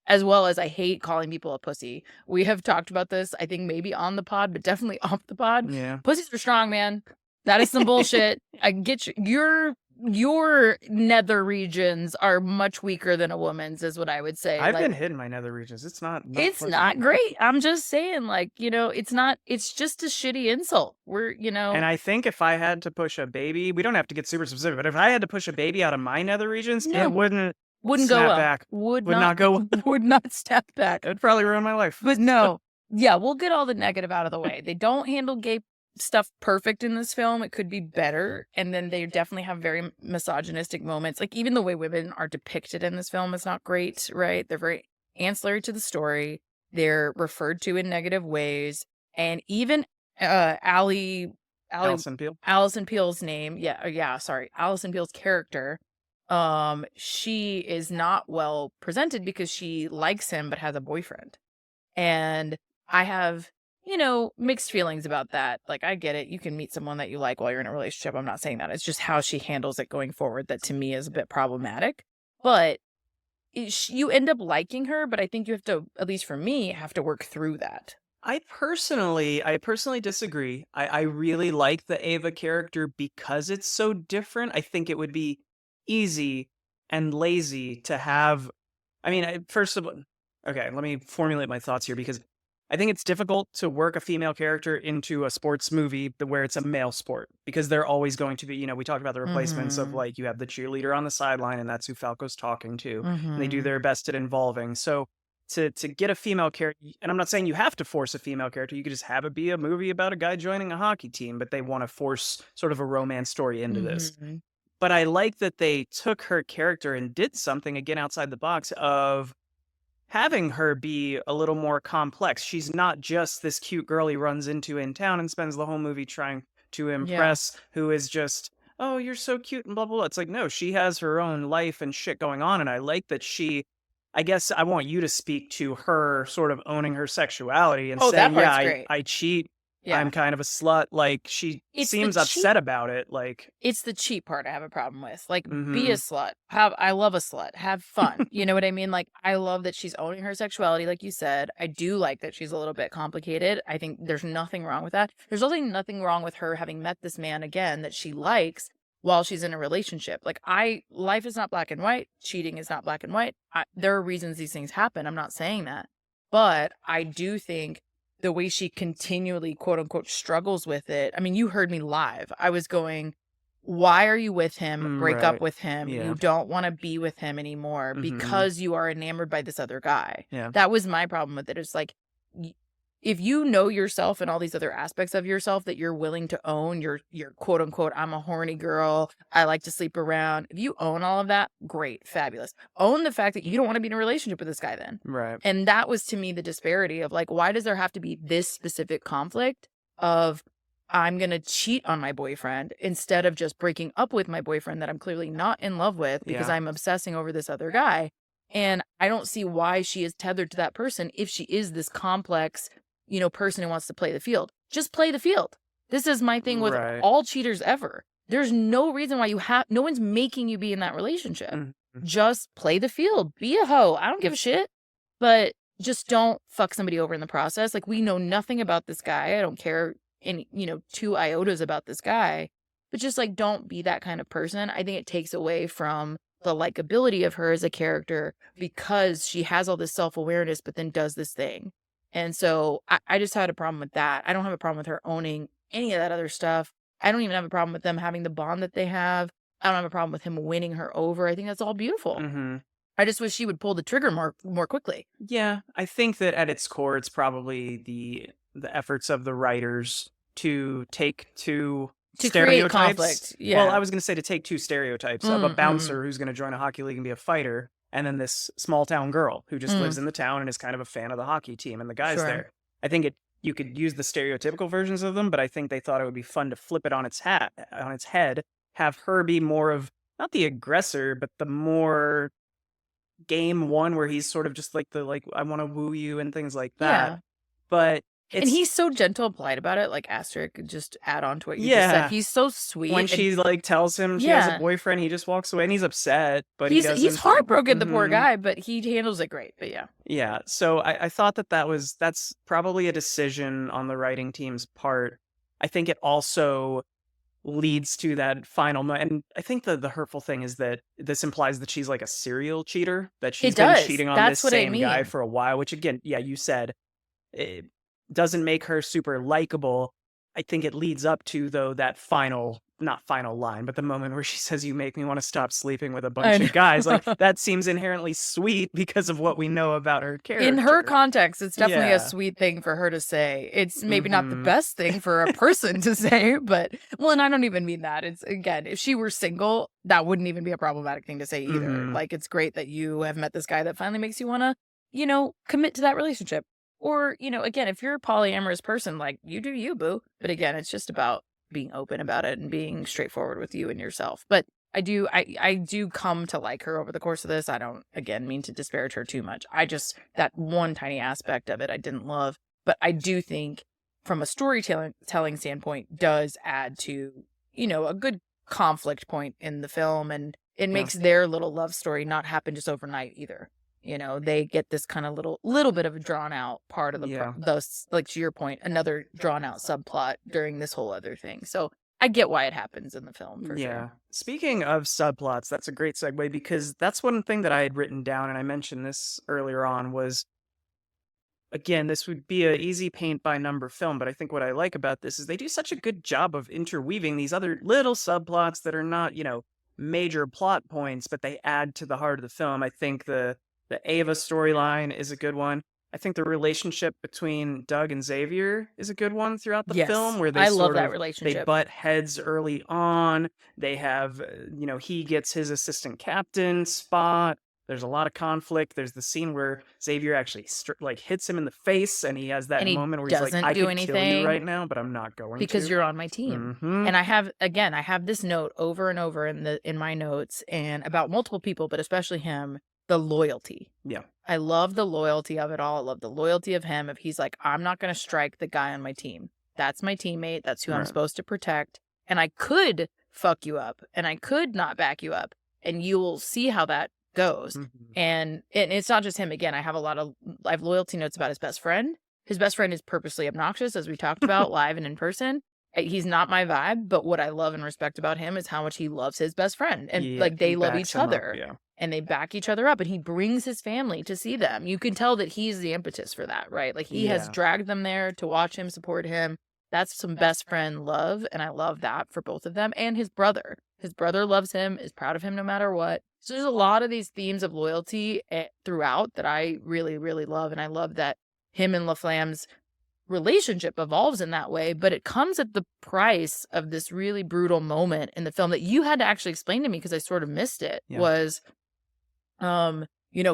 S2: As well as I hate calling people a pussy. We have talked about this, I think maybe on the pod, but definitely off the pod.
S1: Yeah.
S2: Pussies are strong, man. That is some bullshit. I get you. Your nether regions are much weaker than a woman's, is what I would say.
S1: I've
S2: like,
S1: been hitting my nether regions. It's not
S2: it's not great. I'm just saying, like, you know, it's not, it's just a shitty insult. We're, you know.
S1: And I think if I had to push a baby, we don't have to get super specific, but if I had to push a baby out of my nether regions, it wouldn't
S2: go
S1: snap
S2: well.
S1: back.
S2: Would
S1: not go well.
S2: Would not step back.
S1: It'd probably ruin my life.
S2: But no. Yeah, we'll get all the negative out of the way. They don't handle gay stuff perfect in this film. It could be better. And then they definitely have very misogynistic moments. Like, even the way women are depicted in this film is not great, right? They're very ancillary to the story. They're referred to in negative ways. And even Allison Peel's name, Allison Peel's character, she is not well presented because she likes him but has a boyfriend. And I have, you know, mixed feelings about that. Like, I get it. You can meet someone that you like while you're in a relationship. I'm not saying that. It's just how she handles it going forward that to me is a bit problematic. But you end up liking her, but I think you have to, at least for me, have to work through that.
S1: I personally disagree. I really like the Ava character because it's so different. I think it would be easy and lazy to have. I mean, first of all, okay, let me formulate my thoughts here, because I think it's difficult to work a female character into a sports movie where it's a male sport, because they're always going to be, you know, we talked about the replacements of, like, you have the cheerleader on the sideline and that's who Falco's talking to. And they do their best at involving. So to get a female character, and I'm not saying you have to force a female character, you could just have it be a movie about a guy joining a hockey team, but they want to force sort of a romance story into this. But I like that they took her character and did something, again, outside the box of having her be a little more complex. She's not just this cute girl he runs into in town and spends the whole movie trying to impress, who is just, oh, you're so cute and blah, blah, blah. It's like, no, she has her own life and shit going on. And I like that I guess I want you to speak to her sort of owning her sexuality and saying, yeah, I cheat. Yeah. I'm kind of a slut. Like, she seems upset about it. Like,
S2: it's the cheap part I have a problem with. Like, be a slut. I love a slut. Have fun. You know what I mean? Like, I love that she's owning her sexuality, like you said. I do like that she's a little bit complicated. I think there's nothing wrong with that. There's also nothing wrong with her having met this man again that she likes while she's in a relationship. Like, life is not black and white. Cheating is not black and white. There are reasons these things happen. I'm not saying that. But I do think the way she continually, quote unquote, struggles with it. I mean, you heard me live. I was going, why are you with him? Break up with him. Yeah. You don't want to be with him anymore because you are enamored by this other guy. Yeah. That was my problem with it. It's like, if you know yourself and all these other aspects of yourself that you're willing to own, your quote unquote, I'm a horny girl, I like to sleep around. If you own all of that, great, fabulous. Own the fact that you don't want to be in a relationship with this guy then.
S1: Right.
S2: And that was, to me, the disparity of, like, why does there have to be this specific conflict of I'm going to cheat on my boyfriend instead of just breaking up with my boyfriend that I'm clearly not in love with because I'm obsessing over this other guy. And I don't see why she is tethered to that person if she is this complex, you know, person who wants to play the field. Just play the field. This is my thing with all cheaters ever. There's no reason why no one's making you be in that relationship. Just play the field. Be a hoe. I don't give a shit. But just don't fuck somebody over in the process. Like, we know nothing about this guy. I don't care any, 2 iotas about this guy. But just, like, don't be that kind of person. I think it takes away from the likability of her as a character because she has all this self-awareness but then does this thing. And so I just had a problem with that. I don't have a problem with her owning any of that other stuff. I don't even have a problem with them having the bond that they have. I don't have a problem with him winning her over. I think that's all beautiful. I just wish she would pull the trigger more quickly.
S1: Yeah, I think that at its core, it's probably the efforts of the writers to take two
S2: to create
S1: stereotypes.
S2: conflict. Yeah.
S1: Well, I was going to say to take two stereotypes of a bouncer who's going to join a hockey league and be a fighter, and then this small town girl who just lives in the town and is kind of a fan of the hockey team and the guys there. I think you could use the stereotypical versions of them, but I think they thought it would be fun to flip it on its head, have her be more of not the aggressor, but the more game one where he's sort of just like I want to woo you and things like that.
S2: Yeah.
S1: But
S2: and he's so gentle and polite about it. Like Asterisk, just add on to what you just said. He's so sweet.
S1: When she like tells him she has a boyfriend, he just walks away and he's upset. But
S2: he's heartbroken, the poor guy. But he handles it great. But
S1: yeah. So I thought that's probably a decision on the writing team's part. I think it also leads to that final moment. And I think the hurtful thing is that this implies that she's like a serial cheater, that she's been cheating on this same guy for a while, which again, you said it doesn't make her super likable. I think it leads up to, though, that not final line, but the moment where she says, "You make me want to stop sleeping with a bunch of guys." Like, that seems inherently sweet because of what we know about her character.
S2: In her context, it's definitely a sweet thing for her to say. It's maybe not the best thing for a person to say, but, well, and I don't even mean that. It's, again, if she were single, that wouldn't even be a problematic thing to say either. Like, it's great that you have met this guy that finally makes you want to, commit to that relationship. Or, again, if you're a polyamorous person, like, you do you, boo. But again, it's just about being open about it and being straightforward with you and yourself. But I do come to like her over the course of this. I don't, again, mean to disparage her too much. That one tiny aspect of it I didn't love. But I do think from a storytelling standpoint does add to, a good conflict point in the film. And it makes their little love story not happen just overnight either. They get this kind of little bit of a drawn out part of the like, to your point, another drawn out subplot during this whole other thing. So I get why it happens in the film for sure.
S1: Speaking of subplots, that's a great segue, because that's one thing that I had written down, and I mentioned this earlier on, was, again, this would be an easy paint by number film, but I think what I like about this is they do such a good job of interweaving these other little subplots that are not, major plot points, but they add to the heart of the film. I think the Ava storyline is a good one. I think the relationship between Doug and Xavier is a good one throughout the film, where they
S2: love that relationship.
S1: They butt heads early on. They have, he gets his assistant captain spot. There's a lot of conflict. There's the scene where Xavier actually hits him in the face, and he has that moment where he's like, "I could kill you right now, but I'm not going
S2: because you're on my team." And I have this note over and over in my notes, and about multiple people, but especially him. The loyalty.
S1: Yeah.
S2: I love the loyalty of it all. I love the loyalty of him. If he's like, I'm not going to strike the guy on my team. That's my teammate. That's who I'm supposed to protect. And I could fuck you up, and I could not back you up, and you'll see how that goes. And it's not just him. Again, I have loyalty notes about his best friend. His best friend is purposely obnoxious, as we talked about live and in person. He's not my vibe, but what I love and respect about him is how much he loves his best friend. And they love each other. And they back each other up, and he brings his family to see them. You can tell that he's the impetus for that, right? Like, he has dragged them there to watch him, support him. That's some best friend love, and I love that for both of them. And his brother. His brother loves him, is proud of him no matter what. So there's a lot of these themes of loyalty throughout that I really, really love, and I love that him and LaFlamme's relationship evolves in that way, but it comes at the price of this really brutal moment in the film that you had to actually explain to me, because I sort of missed it, was...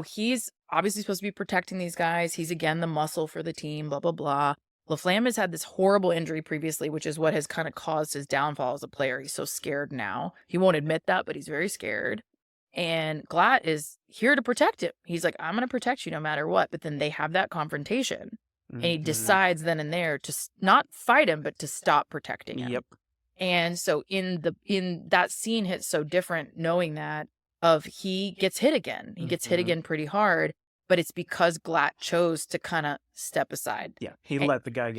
S2: he's obviously supposed to be protecting these guys. He's, again, the muscle for the team, blah, blah, blah. LaFlamme has had this horrible injury previously, which is what has kind of caused his downfall as a player. He's so scared now. He won't admit that, but he's very scared. And Glatt is here to protect him. He's like, I'm going to protect you no matter what. But then they have that confrontation. And he decides then and there to not fight him, but to stop protecting him.
S1: Yep.
S2: And so in that scene hits so different, knowing that he gets hit again. He gets hit again pretty hard, but it's because Glatt chose to kind of step aside.
S1: Yeah, he let the guy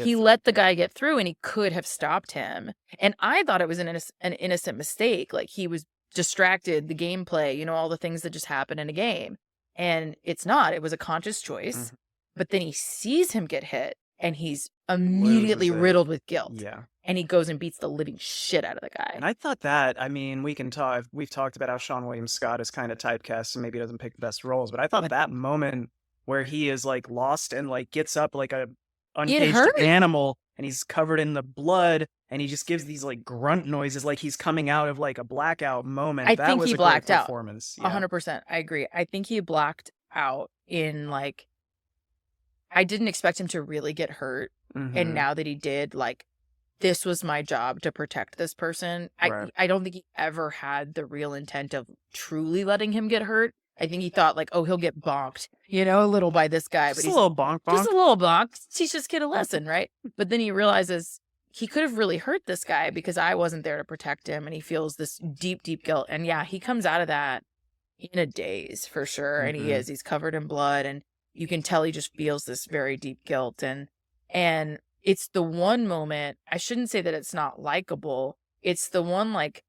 S1: get
S2: through, and he could have stopped him. And I thought it was an innocent mistake. Like, he was distracted, the gameplay, all the things that just happen in a game. And it's not. It was a conscious choice. But then he sees him get hit, and he's immediately riddled with guilt.
S1: Yeah.
S2: And he goes and beats the living shit out of the guy.
S1: And I thought that, we've talked about how Sean William Scott is kind of typecast and maybe doesn't pick the best roles, but I thought that moment where he is lost and gets up like a uncaged animal, and he's covered in the blood, and he just gives these like grunt noises like he's coming out of like a blackout moment.
S2: I
S1: That
S2: think
S1: was
S2: he
S1: a great
S2: blacked out.
S1: performance. Yeah.
S2: 100%. I agree. I think he blacked out in like, I didn't expect him to really get hurt. And now that he did, like, this was my job to protect this person.
S1: Right.
S2: I don't think he ever had the real intent of truly letting him get hurt. I think he thought like, oh, he'll get bonked, you know, a little by this guy.
S1: Just
S2: But
S1: a
S2: he's
S1: little bonk bonk.
S2: just a little bonk. Teach this kid a lesson, right? But then he realizes he could have really hurt this guy because I wasn't there to protect him. And he feels this deep, deep guilt. And yeah, he comes out of that in a daze for sure. And he's covered in blood. And you can tell he just feels this very deep guilt. And it's the one moment, I shouldn't say that it's not likable. It's the one like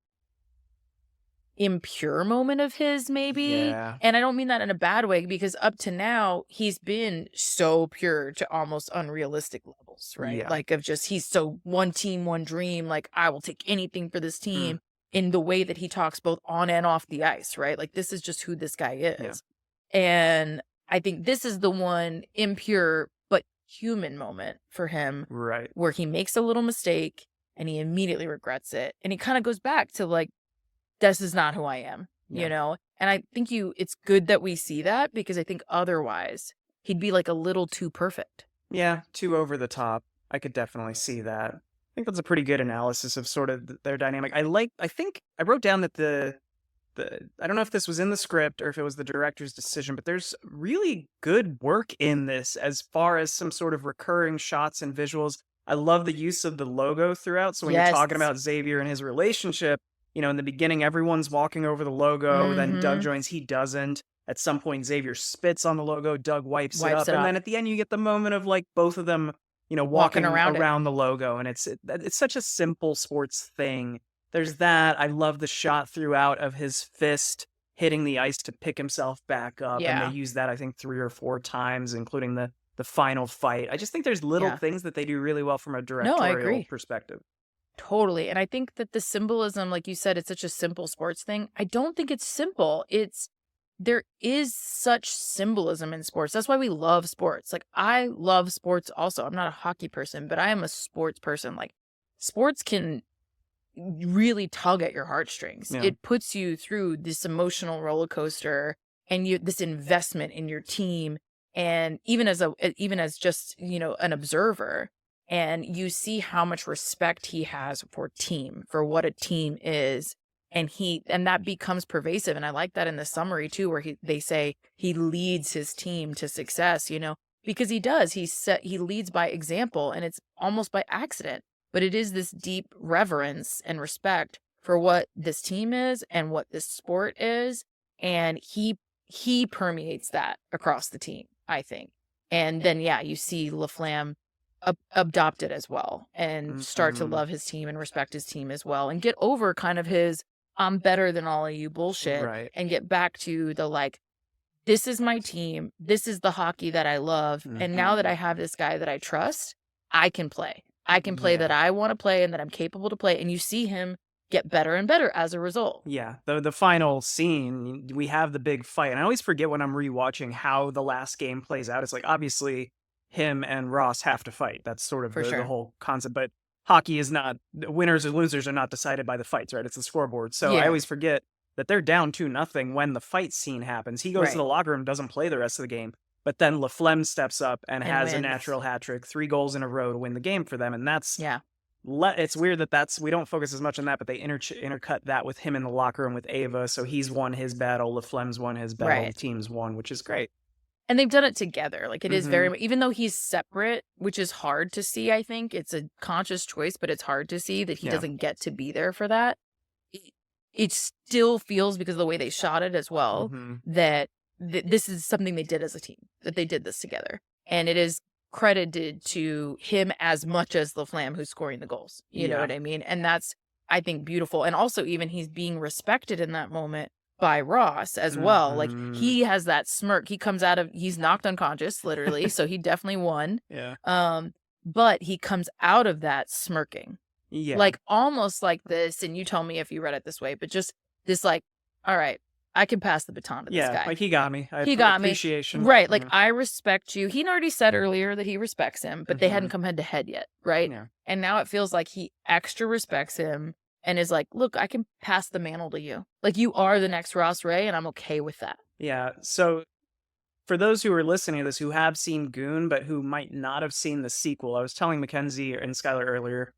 S2: impure moment of his, maybe.
S1: Yeah.
S2: And I don't mean that in a bad way, because up to now he's been so pure to almost unrealistic levels, right?
S1: Yeah.
S2: Like of just, he's so one team, one dream. Like, I will take anything for this team in the way that he talks both on and off the ice, right? Like, this is just who this guy is. Yeah. And I think this is the one impure but human moment for him,
S1: right?
S2: Where he makes a little mistake and he immediately regrets it. And he kind of goes back to like, this is not who I am, you know? And I think it's good that we see that, because I think otherwise he'd be like a little too perfect.
S1: Yeah, too over the top. I could definitely see that. I think that's a pretty good analysis of sort of their dynamic. I think I wrote down that I don't know if this was in the script or if it was the director's decision, but there's really good work in this as far as some sort of recurring shots and visuals. I love the use of the logo throughout. So when you're talking about Xavier and his relationship, you know, in the beginning, everyone's walking over the logo. Then Doug joins. He doesn't. At some point, Xavier spits on the logo. Doug wipes it up. And then at the end, you get the moment of like both of them, you know, walking around the logo. And it's such a simple sports thing. There's that. I love the shot throughout of his fist hitting the ice to pick himself back up. Yeah. And they use that, I think, 3 or 4 times, including the final fight. I just think there's little things that they do really well from a directorial perspective.
S2: Totally. And I think that the symbolism, like you said, it's such a simple sports thing. I don't think it's simple. There is such symbolism in sports. That's why we love sports. Like, I love sports also. I'm not a hockey person, but I am a sports person. Like, sports can really tug at your heartstrings. Yeah. It puts you through this emotional roller coaster and this investment in your team. And even as just, you know, an observer, and you see how much respect he has for what a team is. And that becomes pervasive. And I like that in the summary too, where they say he leads his team to success, you know, because he does. He leads by example, and it's almost by accident, but it is this deep reverence and respect for what this team is and what this sport is. And he permeates that across the team, I think. And then, you see LaFlamme adopt it as well and start to love his team and respect his team as well, and get over kind of his I'm better than all of you bullshit, right, and get back to the like, this is my team, this is the hockey that I love, and now that I have this guy that I trust, I can play that I want to play and that I'm capable to play. And you see him get better and better as a result.
S1: Yeah, the final scene, we have the big fight, and I always forget when I'm rewatching how the last game plays out. It's like, obviously him and Ross have to fight. That's sort of the whole concept. But hockey is not, winners or losers are not decided by the fights, right? It's the scoreboard. So I always forget that they're down 2-0 when the fight scene happens. He goes to the locker room, doesn't play the rest of the game. But then LaFlamme steps up and has wins. A natural hat trick, 3 goals in a row to win the game for them. And that's, it's weird that we don't focus as much on that, but they intercut that with him in the locker room with Ava. So he's won his battle, LaFlamme's won his battle, the team's won, which is great.
S2: And they've done it together. Like, it is very, even though he's separate, which is hard to see, I think. It's a conscious choice, but it's hard to see that he doesn't get to be there for that. It still feels, because of the way they shot it as well, that this is something they did as a team, that they did this together. And it is credited to him as much as LaFlamme, who's scoring the goals. You know what I mean? And that's, I think, beautiful. And also, even he's being respected in that moment by Ross as well. Like, he has that smirk. He's knocked unconscious, literally. So he definitely won. But he comes out of that smirking. Like, almost like this, and you tell me if you read it this way, but just this, like, all right, I can pass the baton to this guy.
S1: Like he got me.
S2: He got me.
S1: Appreciation.
S2: Right. Like, I respect you. He'd already said earlier that he respects him, but they hadn't
S1: Mhm.
S2: come head to head yet. Right.
S1: Yeah.
S2: And now it feels like he extra respects him and is like, look, I can pass the mantle to you. Like, you are the next Ross Ray, and I'm okay with that.
S1: Yeah. So for those who are listening to this who have seen Goon, but who might not have seen the sequel, I was telling Mackenzie and Skylar earlier,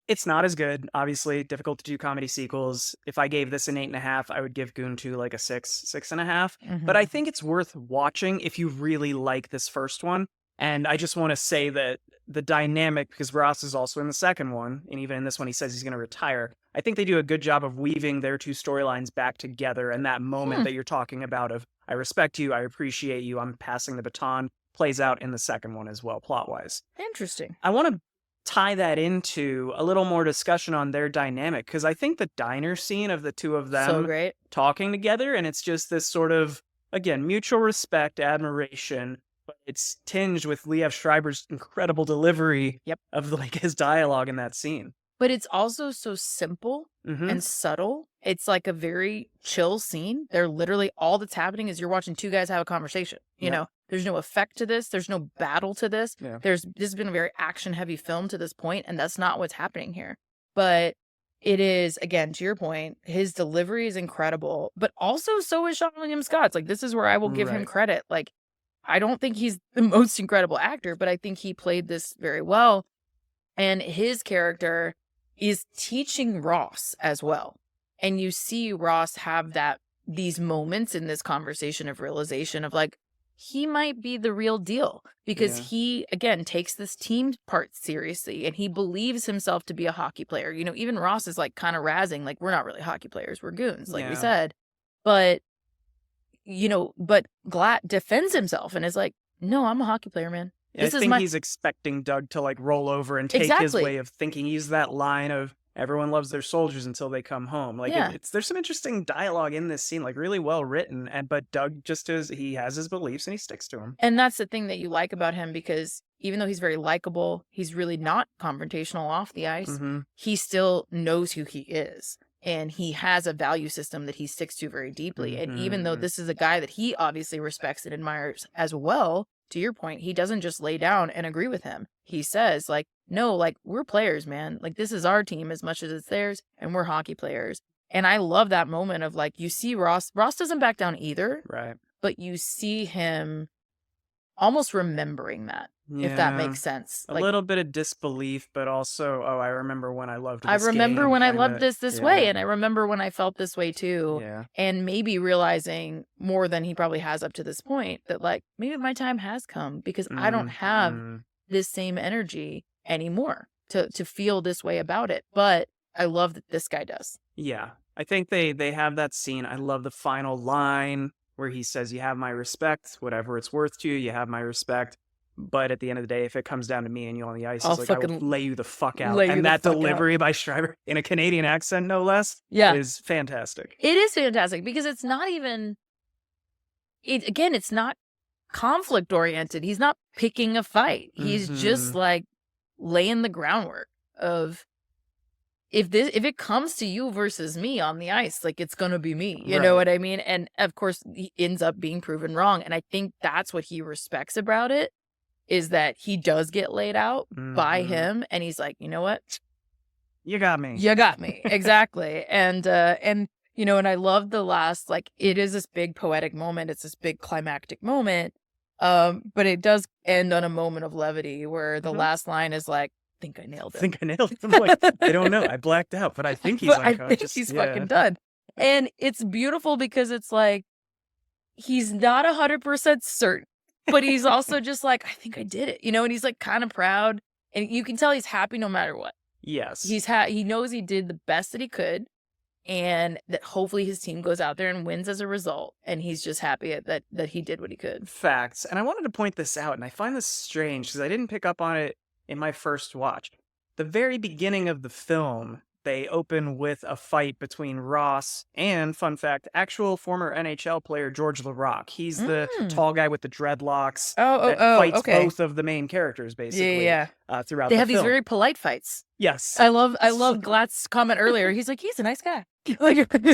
S1: it's not as good. Obviously, difficult to do comedy sequels. If I gave this an 8.5, I would give Goon 2 like a 6.5. But I think it's worth watching if you really like this first one. And I just want to say that the dynamic, because Ross is also in the second one, and even in this one, he says he's going to retire. I think they do a good job of weaving their two storylines back together. And that moment that you're talking about of, I respect you, I appreciate you, I'm passing the baton, plays out in the second one as well, plot-wise.
S2: Interesting.
S1: I want to tie that into a little more discussion on their dynamic, because I think the diner scene of the two of them
S2: So great.
S1: talking together, and it's just this sort of, again, mutual respect, admiration, but it's tinged with Liev Schreiber's incredible delivery of like his dialogue in that scene.
S2: But it's also so simple and subtle. It's like a very chill scene. They're literally, all that's happening is you're watching two guys have a conversation. You know, there's no effect to this. There's no battle to this. This has been a very action heavy film to this point, and that's not what's happening here. But it is, again, to your point, his delivery is incredible, but also so is Sean William Scott's. Like, this is where I will give him credit. Like, I don't think he's the most incredible actor, but I think he played this very well. And his character is teaching Ross as well. And you see Ross have these moments in this conversation of realization of like, he might be the real deal because he, again, takes this team part seriously and he believes himself to be a hockey player. You know, even Ross is like kind of razzing, like, we're not really hockey players, we're goons, like we said. But, you know, but Glatt defends himself and is like, no, I'm a hockey player, man.
S1: I think he's expecting Doug to like roll over and take his way of thinking. He's that line of everyone loves their soldiers until they come home. Like there's some interesting dialogue in this scene, like really well written. But Doug he has his beliefs and he sticks to them.
S2: And that's the thing that you like about him, because even though he's very likable, he's really not confrontational off the ice. He still knows who he is. And he has a value system that he sticks to very deeply. And even though this is a guy that he obviously respects and admires as well, to your point, he doesn't just lay down and agree with him. He says, like, no, like, we're players, man. Like, this is our team as much as it's theirs, and we're hockey players. And I love that moment of, like, you see Ross doesn't back down either.
S1: Right.
S2: But you see him almost remembering that, if that makes sense.
S1: A little bit of disbelief, but also, I remember when I loved this
S2: I remember
S1: game,
S2: when I loved this way, and I remember when I felt this way too.
S1: Yeah.
S2: And maybe realizing more than he probably has up to this point that, like, maybe my time has come because I don't have this same energy anymore to feel this way about it. But I love that this guy does.
S1: Yeah. I think they have that scene. I love the final line where he says, you have my respect, whatever it's worth to you, you have my respect. But at the end of the day, if it comes down to me and you on the ice, it's like, I will lay you the fuck out. And that delivery by Schreiber in a Canadian accent, no less, is fantastic.
S2: It is fantastic because it's not even, it's not conflict oriented. He's not picking a fight. He's just like laying the groundwork of, if it comes to you versus me on the ice, like, it's going to be me. You know what I mean? And of course, he ends up being proven wrong. And I think that's what he respects about it, is that he does get laid out by him. And he's like, you know what?
S1: You got me.
S2: You got me. Exactly. And, you know, and I love the last, like, it is this big poetic moment. It's this big climactic moment. But it does end on a moment of levity where the last line is like, think I nailed it.
S1: I'm like, I don't know. I blacked out, but I think he's unconscious.
S2: I think he's fucking done. And it's beautiful because it's like, he's not 100% certain, but he's also just like, I think I did it, you know, and he's like kind of proud, and you can tell he's happy no matter what.
S1: Yes.
S2: He knows he did the best that he could, and that hopefully his team goes out there and wins as a result. And he's just happy that he did what he could.
S1: Facts. And I wanted to point this out, and I find this strange because I didn't pick up on it in my first watch. The very beginning of the film, they open with a fight between Ross and, fun fact, actual former NHL player George LaRock. He's the tall guy with the dreadlocks that fights
S2: okay.
S1: both of the main characters, basically,
S2: Yeah.
S1: throughout
S2: They
S1: the
S2: have these
S1: film.
S2: very polite fights.
S1: Yes.
S2: I love Glatt's comment earlier. He's like, he's a nice guy.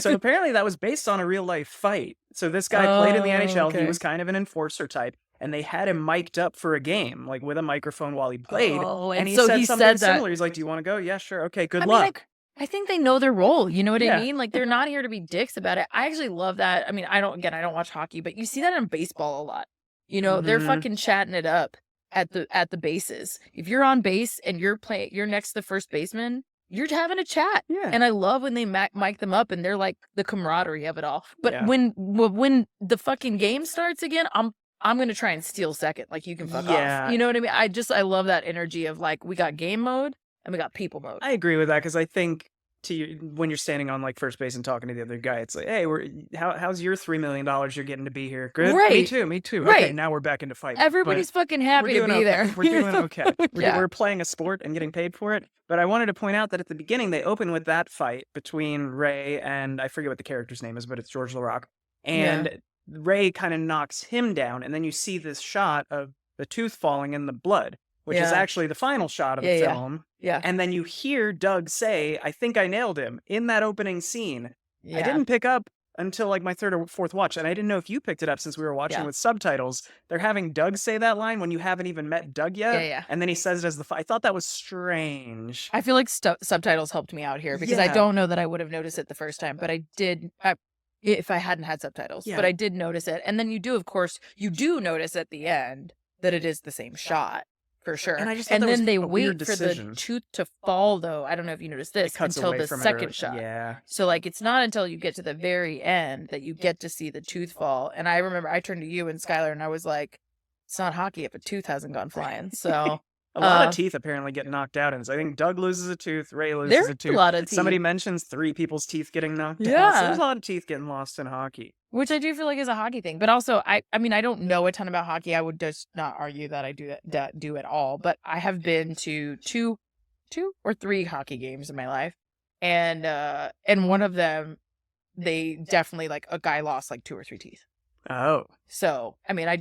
S1: So apparently that was based on a real life fight. So this guy played in the NHL.
S2: okay.
S1: He was kind of an enforcer type. And they had him mic'd up for a game, like with a microphone while he played.
S2: And
S1: he
S2: so
S1: said
S2: he
S1: something
S2: said that.
S1: similar. He's like, "Do you want to go? Yeah, sure. Okay, good
S2: I mean,
S1: luck."
S2: I think they know their role. You know what
S1: Yeah.
S2: I mean? Like, they're not here to be dicks about it. I actually love that. I mean, I don't watch hockey, but you see that in baseball a lot. You know, they're fucking chatting it up at the bases. If you're on base and you're next to the first baseman, you're having a chat.
S1: Yeah.
S2: And I love when they mic them up and they're like the camaraderie of it all. But
S1: Yeah.
S2: when the fucking game starts again, I'm going to try and steal second. Like, you can fuck off. You know what I mean? I love that energy of, like, we got game mode and we got people mode.
S1: I agree with that, because I think when you're standing on like first base and talking to the other guy, it's like, "Hey, how's your $3 million you're getting to be here? Good?
S2: Right.
S1: Me too.
S2: Right.
S1: Okay, now we're back into fight."
S2: Everybody's fucking happy to be there.
S1: We're doing okay.
S2: Yeah.
S1: We're playing a sport and getting paid for it. But I wanted to point out that at the beginning, they open with that fight between Ray and, I forget what the character's name is, but it's George LaRock. And Ray kind of knocks him down, and then you see this shot of the tooth falling in the blood, which is actually the final shot of the film.
S2: Yeah.
S1: And then you hear Doug say, "I think I nailed him," in that opening scene.
S2: Yeah.
S1: I didn't pick up until like my third or fourth watch, and I didn't know if you picked it up since we were watching with subtitles. They're having Doug say that line when you haven't even met Doug yet.
S2: Yeah.
S1: And then he says it as I thought that was strange.
S2: I feel like subtitles helped me out here, because I don't know that I would have noticed it the first time, but I did. If I hadn't had subtitles, but I did notice it. And then you do notice at the end that it is the same shot. For sure.
S1: And
S2: then they wait for the tooth to fall, though. I don't know if you noticed this, until the second shot.
S1: Yeah.
S2: So, like, it's not until you get to the very end that you get to see the tooth fall. And I remember I turned to you and Skylar and I was like, it's not hockey if a tooth hasn't gone flying. So
S1: a lot of teeth apparently get knocked out. And so I think Doug loses a tooth, Ray loses a tooth.
S2: A lot of teeth.
S1: Somebody mentions 3 people's teeth getting knocked out.
S2: Yeah.
S1: So there's a lot of teeth getting lost in hockey.
S2: Which I do feel like is a hockey thing. But also, I mean, I don't know a ton about hockey. I would just not argue that I do at all. But I have been to two or three hockey games in my life. And one of them, they definitely, like, a guy lost like 2 or 3 teeth.
S1: Oh.
S2: So, I mean, I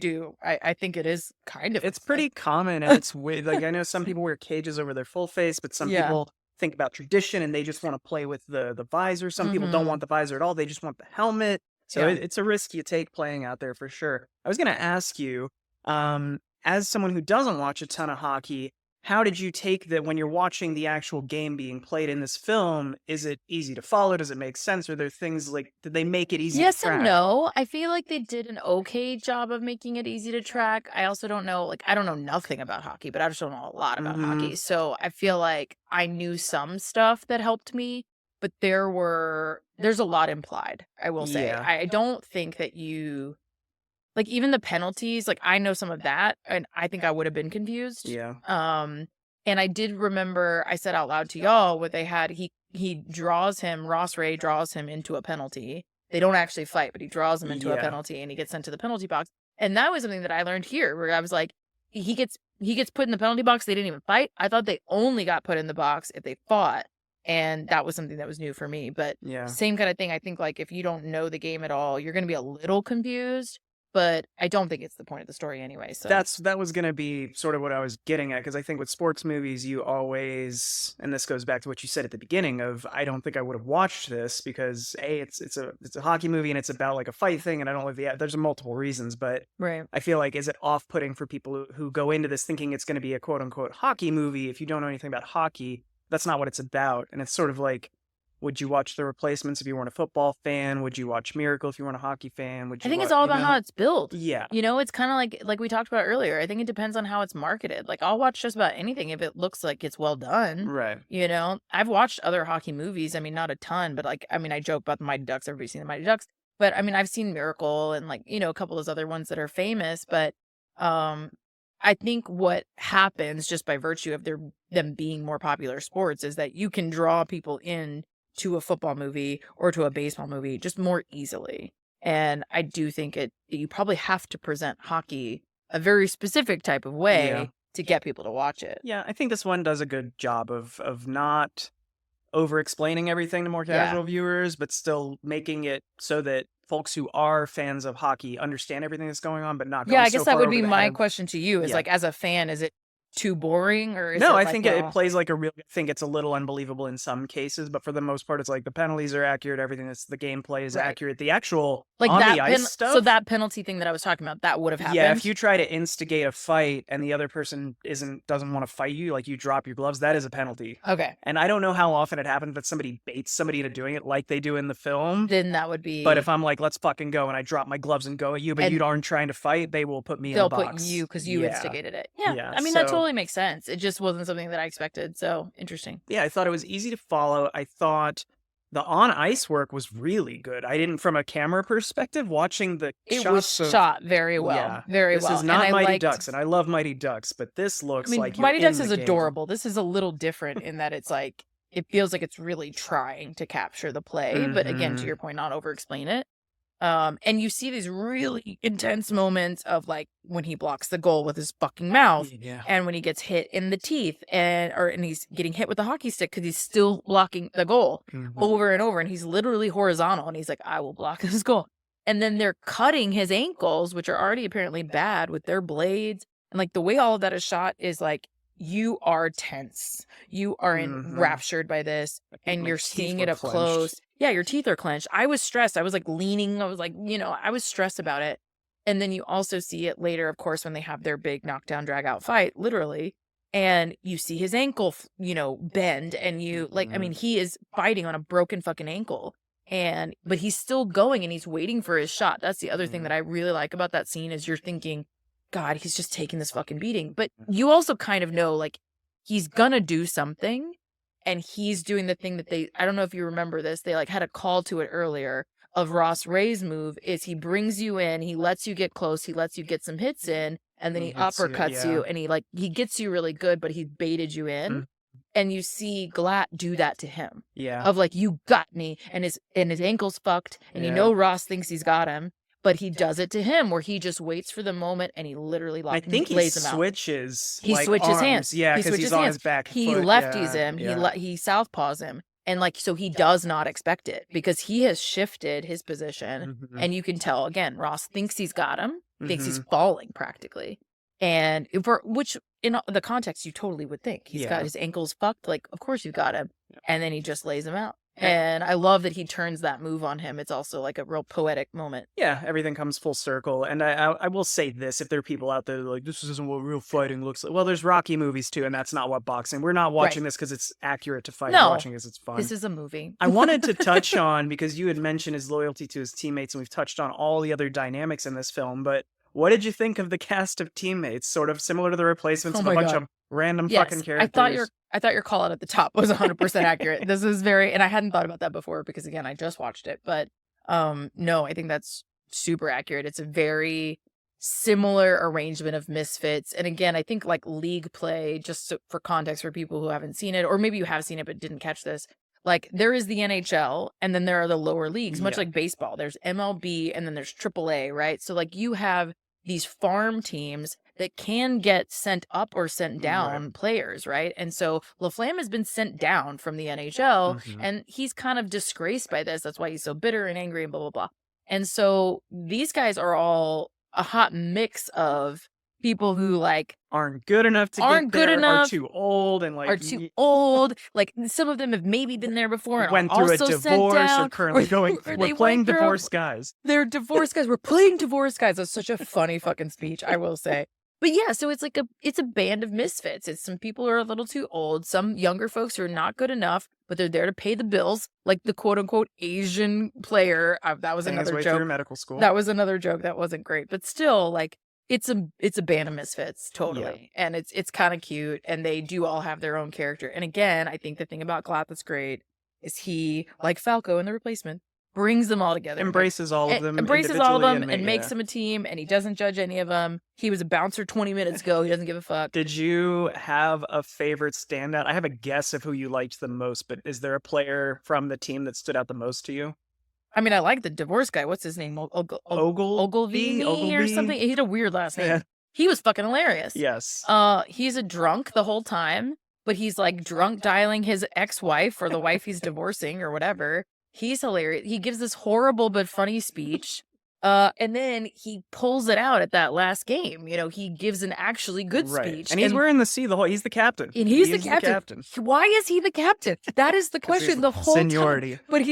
S2: think it is kind of.
S1: It's pretty common, and it's weird. Like, I know some people wear cages over their full face, but some people think about tradition and they just want to play with the visor. Some people don't want the visor at all. They just want the helmet. So it's a risk you take playing out there for sure. I was going to ask you, as someone who doesn't watch a ton of hockey, how did you take that when you're watching the actual game being played in this film? Is it easy to follow? Does it make sense? Are there things like, did they make it easy to track?
S2: Yes and no. I feel like they did an okay job of making it easy to track. I also don't know, like, I don't know nothing about hockey, but I just don't know a lot about hockey. So I feel like I knew some stuff that helped me, but there's a lot implied, I will say.
S1: Yeah.
S2: I don't think that like, even the penalties, like, I know some of that, and I think I would have been confused.
S1: Yeah.
S2: And I did remember, I said out loud to y'all, what they had, Ross Ray draws him into a penalty. They don't actually fight, but he draws him into a penalty, and he gets sent to the penalty box. And that was something that I learned here, where I was like, he gets put in the penalty box, they didn't even fight. I thought they only got put in the box if they fought. And that was something that was new for me. But same kind of thing. I think, like, if you don't know the game at all, you're going to be a little confused. But I don't think it's the point of the story anyway. So
S1: that was going to be sort of what I was getting at, because I think with sports movies, you always, and this goes back to what you said at the beginning of, I don't think I would have watched this because it's a hockey movie and it's about like a fight thing, and I don't like there's multiple reasons, but I feel like, is it off-putting for people who go into this thinking it's going to be a quote unquote hockey movie if you don't know anything about hockey? That's not what it's about. And it's sort of like, would you watch The Replacements if you weren't a football fan? Would you watch Miracle if you weren't a hockey fan?
S2: I think it's all about how it's built.
S1: Yeah.
S2: You know, it's kind of like we talked about earlier. I think it depends on how it's marketed. Like, I'll watch just about anything if it looks like it's well done.
S1: Right.
S2: You know, I've watched other hockey movies. I mean, not a ton, but, like, I mean, I joke about the Mighty Ducks. Everybody's seen the Mighty Ducks. But, I mean, I've seen Miracle and, like, you know, a couple of those other ones that are famous. But I think what happens just by virtue of them being more popular sports is that you can draw people in to a football movie or to a baseball movie just more easily. And I do think you probably have to present hockey a very specific type of way to get people to watch it.
S1: Yeah, I think this one does a good job of not over explaining everything to more casual viewers, but still making it so that folks who are fans of hockey understand everything that's going on, but not going
S2: I
S1: so
S2: guess that
S1: far
S2: would
S1: over
S2: be
S1: the
S2: my
S1: head.
S2: question to you is like, as a fan, is it too boring, or is
S1: No,
S2: it
S1: I
S2: like,
S1: think
S2: well,
S1: it plays like a real. I think it's a little unbelievable in some cases, but for the most part, it's like the penalties are accurate. Everything that's the gameplay is accurate. The actual
S2: like
S1: on
S2: that
S1: the ice stuff.
S2: So that penalty thing that I was talking about, that would have happened.
S1: Yeah, if you try to instigate a fight and the other person doesn't want to fight you, like you drop your gloves, that is a penalty.
S2: Okay.
S1: And I don't know how often it happens that somebody baits somebody into doing it like they do in the film.
S2: Then that would be.
S1: But if I'm like, let's fucking go, and I drop my gloves and go at you, but you aren't trying to fight, they will put me in the box.
S2: They'll put you because you instigated it. Yeah. I mean,
S1: so,
S2: that totally makes sense. It just wasn't something that I expected. So interesting.
S1: Yeah, I thought it was easy to follow. I thought the on ice work was really good. I didn't, from a camera perspective, watching the
S2: it was shot very well. Yeah, very well.
S1: This is not Mighty Ducks, and I love Mighty Ducks, but this looks like
S2: Mighty Ducks is adorable. This is a little different in that it's like it feels like it's really trying to capture the play, but again, to your point, not over explain it. And you see these really intense moments of like when he blocks the goal with his fucking mouth, and when he gets hit in the teeth, and he's getting hit with the hockey stick because he's still blocking the goal over and over, and he's literally horizontal, and he's like, I will block this goal. And then they're cutting his ankles, which are already apparently bad, with their blades, and like the way all of that is shot is like you are tense, you are enraptured by this, and you're seeing it up close. Yeah, your teeth are clenched. I was stressed. I was like leaning. I was like, I was stressed about it. And then you also see it later, of course, when they have their big knockdown, drag out fight, literally. And you see his ankle, bend. And you he is fighting on a broken fucking ankle. But he's still going and he's waiting for his shot. That's the other thing that I really like about that scene is you're thinking, God, he's just taking this fucking beating. But you also kind of know, like, he's gonna do something. And he's doing the thing that I don't know if you remember this, they like had a call to it earlier of Ross Ray's move is he brings you in, he lets you get close, he lets you get some hits in, and then he uppercuts you, and he gets you really good, but he baited you in. And you see Glatt do that to him. Yeah. Of like, you got me, and his ankle's fucked, and Ross thinks he's got him. But he does it to him where he just waits for the moment and he literally lays him out. I think he switches. He switches hands.
S1: Yeah, because he's on his back.
S2: He lefties him. He southpaws him. And like, so he does not expect it because he has shifted his position. And you can tell, again, Ross thinks he's got him, thinks he's falling practically. And which in the context, you totally would think. He's got his ankles fucked. Like, of course you've got him. And then he just lays him out. And I love that he turns that move on him. It's also like a real poetic moment.
S1: Yeah, everything comes full circle. And I will say this, if there are people out there like, this isn't what real fighting looks like. Well, there's Rocky movies too, and that's not what boxing. We're not watching this because it's accurate to fight.
S2: No,
S1: we're watching because it's fun.
S2: This is a movie.
S1: I wanted to touch on, because you had mentioned his loyalty to his teammates, and we've touched on all the other dynamics in this film, but what did you think of the cast of teammates? Sort of similar to The Replacements of a bunch of random fucking characters.
S2: I thought your call out at the top was 100% accurate. This is and I hadn't thought about that before because again, I just watched it, but no, I think that's super accurate. It's a very similar arrangement of misfits. And again, I think like league play, just for context for people who haven't seen it, or maybe you have seen it but didn't catch this, like there is the NHL and then there are the lower leagues, much like baseball. There's MLB and then there's AAA, right? So like you have these farm teams that can get sent up or sent down players, right? And so LaFlamme has been sent down from the NHL, and he's kind of disgraced by this. That's why he's so bitter and angry and blah, blah, blah. And so these guys are all a hot mix of people who like
S1: aren't good enough to get there, are too old, and like
S2: are too old. Like some of them have maybe been there before and
S1: went through a divorce or currently going. We're playing divorce guys.
S2: They're divorce guys. We're playing divorce guys. That's such a funny fucking speech, I will say. But yeah, so it's like it's a band of misfits. It's some people who are a little too old, some younger folks who are not good enough, but they're there to pay the bills, like the quote unquote Asian player. That was another joke.
S1: Through medical school.
S2: That was another joke that wasn't great, but still, like it's a band of misfits, totally, and it's kind of cute, and they do all have their own character. And again, I think the thing about Glatt that's great is he, like Falco in The Replacement, brings them all together.
S1: Embraces all of them.
S2: And makes them a team, and he doesn't judge any of them. He was a bouncer 20 minutes ago. He doesn't give a fuck.
S1: Did you have a favorite standout? I have a guess of who you liked the most, but is there a player from the team that stood out the most to you?
S2: I mean, I like the divorce guy. What's his name? Ogilvy or something? He had a weird last name. Yeah. He was fucking hilarious.
S1: Yes.
S2: He's a drunk the whole time. but he's like drunk dialing his ex-wife or the wife he's divorcing or whatever. He's hilarious. He gives this horrible but funny speech. And then he pulls it out at that last game. You know, he gives an actually good speech.
S1: And he's wearing the C the whole, he's the captain.
S2: And he's the captain. Why is he the captain? That is the question the whole
S1: seniority.
S2: Time. But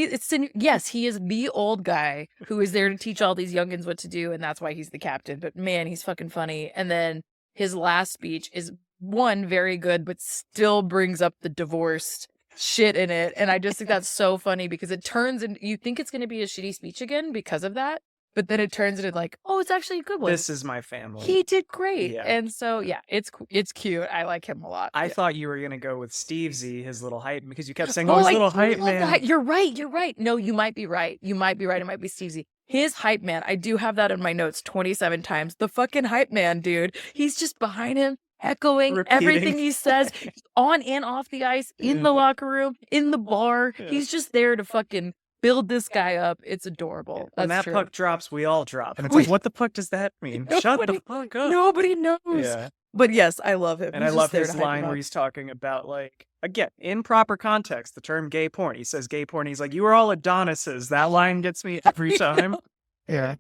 S2: yes, he is the old guy who is there to teach all these youngins what to do, and that's why he's the captain. But man, he's fucking funny. And then his last speech is one, very good, but still brings up the divorced shit in it. And I just think that's so funny because it turns and you think it's going to be a shitty speech again because of that. But then it turns into like, oh, it's actually a good one.
S1: This is my family.
S2: He did great. Yeah. And so, yeah, it's cute. I like him a lot.
S1: I thought you were going to go with Steve Z, his little hype, because you kept saying, his little hype man.
S2: You're right. No, you might be right. It might be Steve Z. His hype man, I do have that in my notes 27 times. The fucking hype man, dude. He's just behind him, echoing everything he says on and off the ice, in the locker room, in the bar. Yeah. He's just there to fucking build this guy up. It's adorable.
S1: When that puck drops, we all drop. And it's like, what the fuck does that mean? Shut the fuck up.
S2: Nobody knows. Yeah. But yes, I love him.
S1: And I love his line where he's talking about, like, again, in proper context, the term gay porn. He says gay porn. He's like, you are all Adonises. That line gets me every time. Yeah.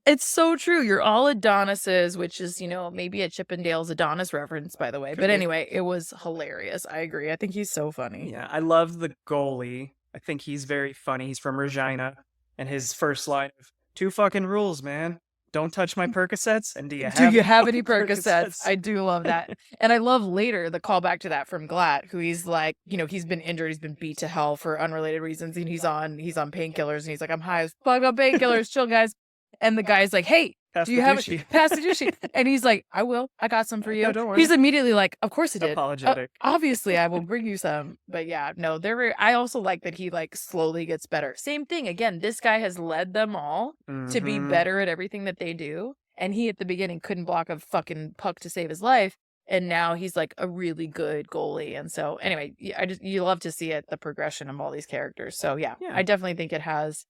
S2: It's so true. You're all Adonises, which is, you know, maybe a Chippendales Adonis reference, by the way. But anyway, it was hilarious. I agree. I think he's so funny.
S1: Yeah, I love the goalie. I think he's very funny. He's from Regina. And his first line of, 2 fucking rules, man. Don't touch my Percocets. And do you have
S2: any Percocets? I do love that. And I love later the callback to that from Glatt, who he's like, you know, he's been injured. He's been beat to hell for unrelated reasons. And he's on painkillers. And he's like, I'm high as fuck on painkillers. Chill, guys. And the guy's like, hey, do you have it? Pass the douchey. And he's like, I will. I got some for you.
S1: No, don't worry.
S2: He's immediately like, of course I did.
S1: Apologetic.
S2: Obviously, I will bring you some. But yeah, no, I also like that he like slowly gets better. Same thing. Again, this guy has led them all to be better at everything that they do. And he at the beginning couldn't block a fucking puck to save his life. And now he's like a really good goalie. And so anyway, you love to see it, the progression of all these characters. So yeah, I definitely think it has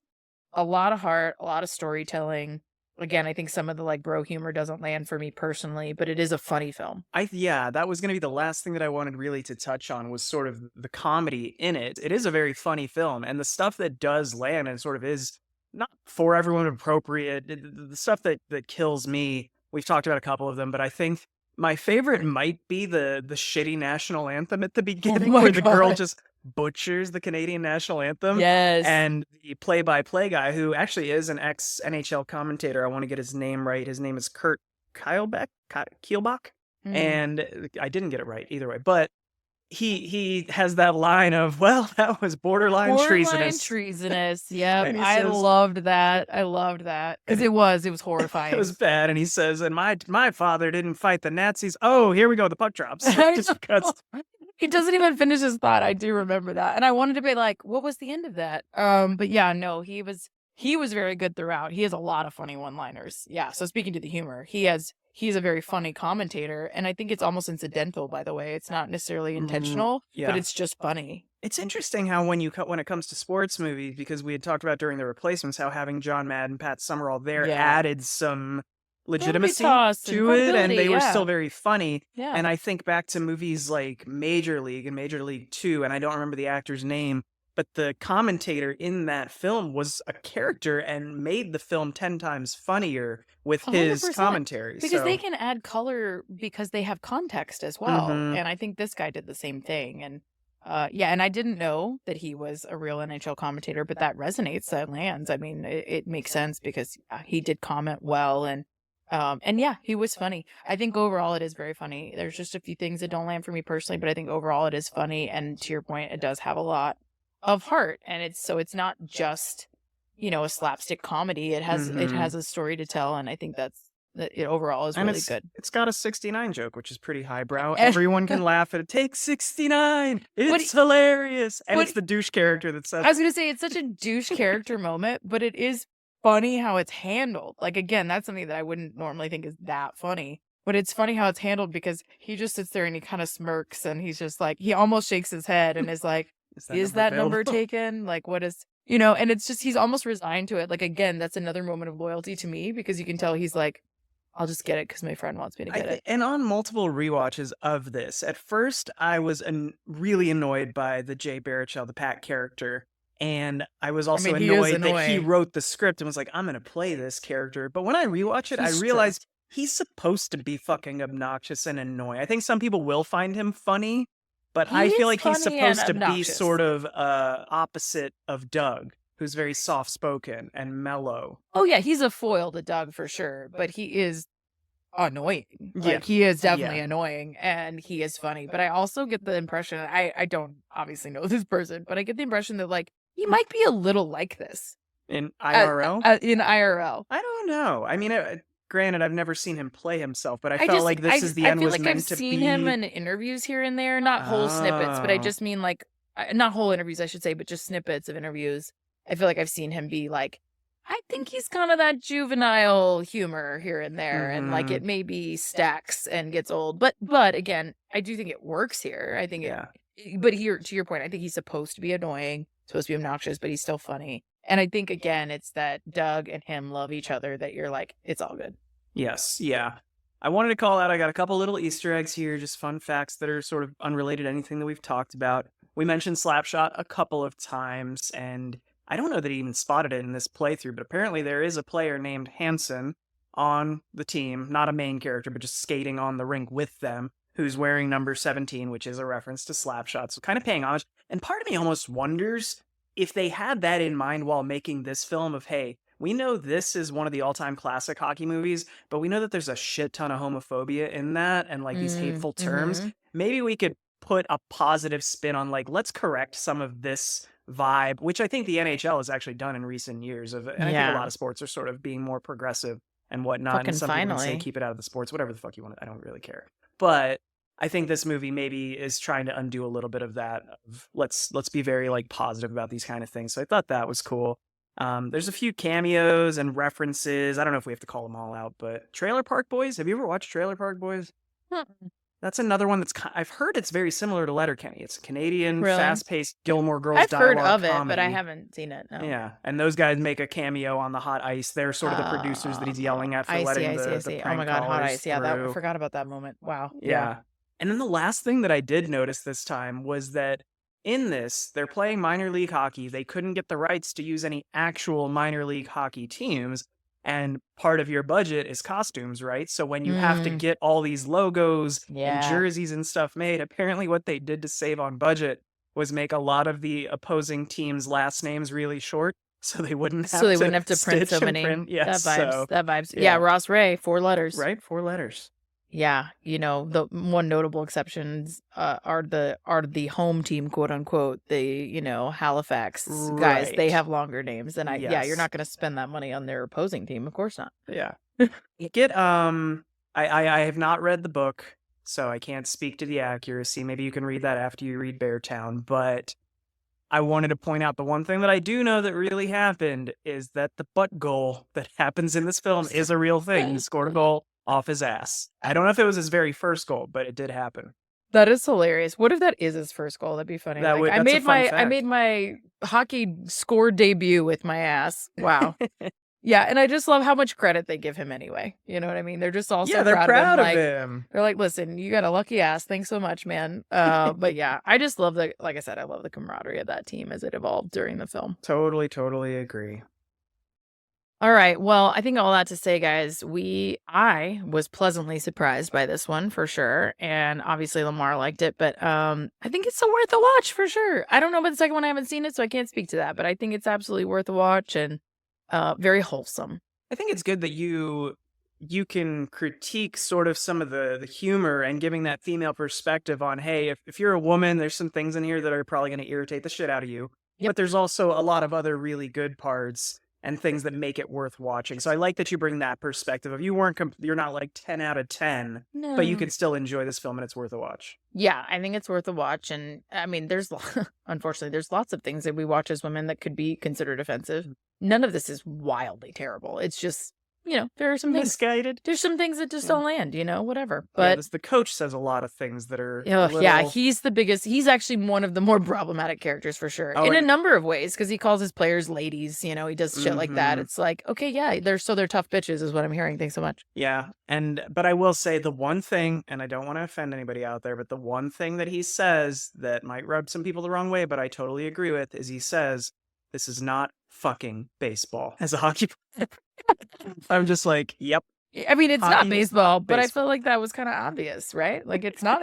S2: a lot of heart, a lot of storytelling. Again, I think some of the like bro humor doesn't land for me personally, but it is a funny film.
S1: That was going to be the last thing that I wanted really to touch on was sort of the comedy in it. It is a very funny film, and the stuff that does land and sort of is not for everyone appropriate, the stuff that kills me, we've talked about a couple of them, but I think my favorite might be the shitty national anthem at the beginning where the girl just butchers the Canadian national anthem.
S2: Yes.
S1: And the play-by-play guy, who actually is an ex-NHL commentator, I want to get his name right. His name is Kurt Kielbach. And I didn't get it right either way. But he has that line of, well, that was borderline treasonous.
S2: Yep. I loved that. Because it was horrifying.
S1: It was bad. And he says, and my father didn't fight the Nazis. Oh, here we go. The puck drops.
S2: He doesn't even finish his thought. I do remember that. And I wanted to be like, what was the end of that? But yeah, no, he was very good throughout. He has a lot of funny one-liners. Yeah. So speaking to the humor, he's a very funny commentator. And I think it's almost incidental, by the way. It's not necessarily intentional, but it's just funny.
S1: It's interesting how when it comes to sports movies, because we had talked about during The Replacements, how having John Madden, Pat Summerall there added some legitimacy to it, and they were still very funny. Yeah. And I think back to movies like Major League and Major League 2, and I don't remember the actor's name, but the commentator in that film was a character and made the film 10 times funnier with his 100%. Commentary.
S2: Because they can add color because they have context as well. And I think this guy did the same thing. And and I didn't know that he was a real NHL commentator, but that resonates, that lands. I mean, it makes sense because he did comment well, and yeah, he was funny. I think overall it is very funny. There's just a few things that don't land for me personally, but I think overall it is funny. And to your point, it does have a lot of heart, and it's not just, you know, a slapstick comedy. It has a story to tell, and I think that it overall is really good.
S1: It's got a 69 joke, which is pretty highbrow. Everyone can laugh at it. Take 69. It's hilarious. And it's the douche character that says.
S2: I was gonna say it's such a douche character moment, but it is funny how it's handled. Like, again, that's something that I wouldn't normally think is that funny. But it's funny how it's handled because he just sits there and he kind of smirks, and he's just like, he almost shakes his head and is like, is that number taken? Like, what is, you know, and it's just, he's almost resigned to it. Like, again, that's another moment of loyalty to me because you can tell he's like, I'll just get it because my friend wants me to get it.
S1: And on multiple rewatches of this, at first I was really annoyed by the Jay Baruchel, the Pat character. And I was also annoyed that he wrote the script and was like, I'm going to play this character. But when I rewatch it, I realized he's supposed to be fucking obnoxious and annoying. I think some people will find him funny, but I feel like he's supposed to be sort of opposite of Doug, who's very soft-spoken and mellow.
S2: Oh, yeah, he's a foil to Doug for sure, but he is annoying. Like, he is definitely annoying, and he is funny. But I also get the impression, I don't obviously know this person, but I get the impression that, like, he might be a little like this.
S1: In IRL?
S2: In IRL.
S1: I don't know. I mean, granted, I've never seen him play himself, but I felt like this is the end was meant to be.
S2: I've seen him in interviews here and there, not whole snippets, but I just mean like, not whole interviews, I should say, but just snippets of interviews. I feel like I've seen him be like, I think he's kind of that juvenile humor here and there, and like it maybe stacks and gets old. But again, I do think it works here. I think but here, to your point, I think he's supposed to be annoying, supposed to be obnoxious, but he's still funny. And I think, again, it's that Doug and him love each other, that you're like, it's all good.
S1: Yes, yeah. I wanted to call out, I got a couple little Easter eggs here, just fun facts that are sort of unrelated to anything that we've talked about. We mentioned Slapshot a couple of times, and I don't know that he even spotted it in this playthrough, but apparently there is a player named Hansen on the team, not a main character, but just skating on the rink with them, who's wearing number 17, which is a reference to Slapshot, so kind of paying homage. And part of me almost wonders if they had that in mind while making this film of, hey, we know this is one of the all-time classic hockey movies, but we know that there's a shit ton of homophobia in that and like these hateful terms. Maybe we could put a positive spin on like, let's correct some of this vibe, which I think the NHL has actually done in recent years. And I think a lot of sports are sort of being more progressive and whatnot.
S2: Fucking
S1: and some people say keep it out of the sports, whatever the fuck you want. I don't really care. But I think this movie maybe is trying to undo a little bit of that. Let's be very like positive about these kind of things. So I thought that was cool. There's a few cameos and references. I don't know if we have to call them all out, but Trailer Park Boys. Have you ever watched Trailer Park Boys? That's another one that's I've heard it's very similar to Letterkenny. It's a Canadian, fast-paced Gilmore Girls
S2: I've
S1: dialogue
S2: heard of
S1: comedy.
S2: it, but I haven't seen it. No.
S1: Yeah, and those guys make a cameo on the Hot Ice. They're sort of the producers that he's yelling at for letting the prank
S2: Oh my god, Hot Ice. Yeah,
S1: through.
S2: I forgot about that moment. Wow.
S1: Yeah. And then the last thing that I did notice this time was that in this, they're playing minor league hockey. They couldn't get the rights to use any actual minor league hockey teams. And part of your budget is costumes, right? So when you have to get all these logos and jerseys and stuff made, apparently what they did to save on budget was make a lot of the opposing teams' last names really short. So they wouldn't have to
S2: print so many.
S1: Yeah,
S2: that vibes. Yeah, Ross Ray, 4 letters.
S1: Right, 4 letters.
S2: Yeah, you know, the one notable exceptions are the home team, quote unquote, the, you know, Halifax guys. They have longer names, and you're not going to spend that money on their opposing team, of course not.
S1: Yeah. I have not read the book, so I can't speak to the accuracy. Maybe you can read that after you read Beartown, but I wanted to point out the one thing that I do know that really happened is that the butt goal that happens in this film is a real thing. He scored a goal off his ass. I don't know if it was his very first goal, but it did happen.
S2: That is hilarious. What if that is his first goal? That'd be funny. I made my hockey score debut with my ass. Wow. Yeah, and I just love how much credit they give him anyway. You know what I mean? They're just all
S1: they're proud of him.
S2: They're like, listen, you got a lucky ass. Thanks so much, man. But yeah, I just love like I said, I love the camaraderie of that team as it evolved during the film.
S1: Totally agree.
S2: All right. Well, I think all that to say, guys, I was pleasantly surprised by this one for sure. And obviously Lemar liked it, but I think it's worth a watch for sure. I don't know about the second one. I haven't seen it, so I can't speak to that, but I think it's absolutely worth a watch and very wholesome.
S1: I think it's good that you can critique sort of some of the humor and giving that female perspective on, hey, if you're a woman, there's some things in here that are probably going to irritate the shit out of you. Yep. But there's also a lot of other really good parts and things that make it worth watching. So I like that you bring that perspective of you're not like 10 out of 10, but you can still enjoy this film and it's worth a watch.
S2: Yeah, I think it's worth a watch. And I mean, unfortunately, there's lots of things that we watch as women that could be considered offensive. None of this is wildly terrible. It's just you know, there are some things.
S1: Misguided.
S2: There's some things that just don't land, you know, whatever.
S1: Yeah,
S2: But
S1: the coach says a lot of things that are.
S2: yeah, he's the biggest. He's actually one of the more problematic characters for sure, in a number of ways, because he calls his players ladies. You know, he does shit like that. It's like, okay, yeah, they're tough bitches, is what I'm hearing. Thanks so much.
S1: Yeah, but I will say the one thing, and I don't want to offend anybody out there, but the one thing that he says that might rub some people the wrong way, but I totally agree with, is he says, "This is not fucking baseball." As a hockey player, I'm just like, yep.
S2: I mean, it's not baseball, but I feel like that was kind of obvious, right? Like it's not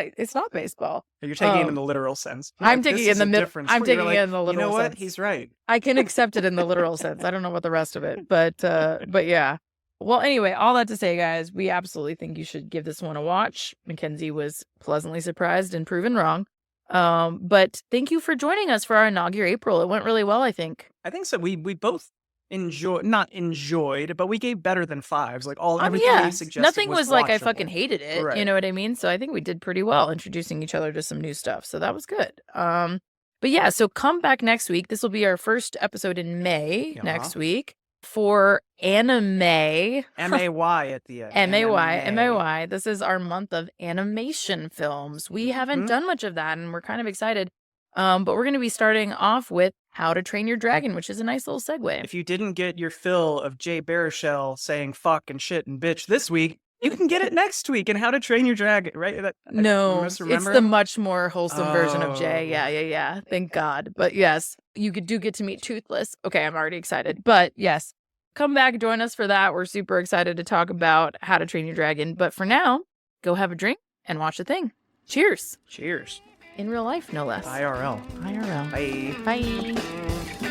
S2: baseball.
S1: You're taking it in the literal sense.
S2: I'm taking it in the middle. I'm taking it in the literal sense.
S1: You know what? He's right.
S2: I can accept it in the literal sense. I don't know about the rest of it, but yeah. Well, anyway, all that to say, guys, we absolutely think you should give this one a watch. Mackenzie was pleasantly surprised and proven wrong. But thank you for joining us for our InauguApril. It went really well, I think.
S1: I think so. We both not enjoyed, but we gave better than 5s. Like everything we suggested.
S2: Nothing was like I
S1: watchable.
S2: fucking hated it.
S1: Right.
S2: You know what I mean? So I think we did pretty well introducing each other to some new stuff. So that was good. But yeah, so come back next week. This will be our first episode in May next week for anime.
S1: MAY at the end.
S2: MAY. This is our month of animation films. We haven't done much of that, and we're kind of excited. But we're going to be starting off with How to Train Your Dragon, which is a nice little segue.
S1: If you didn't get your fill of Jay Baruchel saying fuck and shit and bitch this week, you can get it next week in How to Train Your Dragon, right?
S2: No, it's the much more wholesome version of Jay. Yeah. Thank God. But yes, you do get to meet Toothless. Okay, I'm already excited. But yes, come back, join us for that. We're super excited to talk about How to Train Your Dragon. But for now, go have a drink and watch the thing. Cheers.
S1: Cheers.
S2: In real life, no less.
S1: IRL.
S2: Bye.
S1: Bye.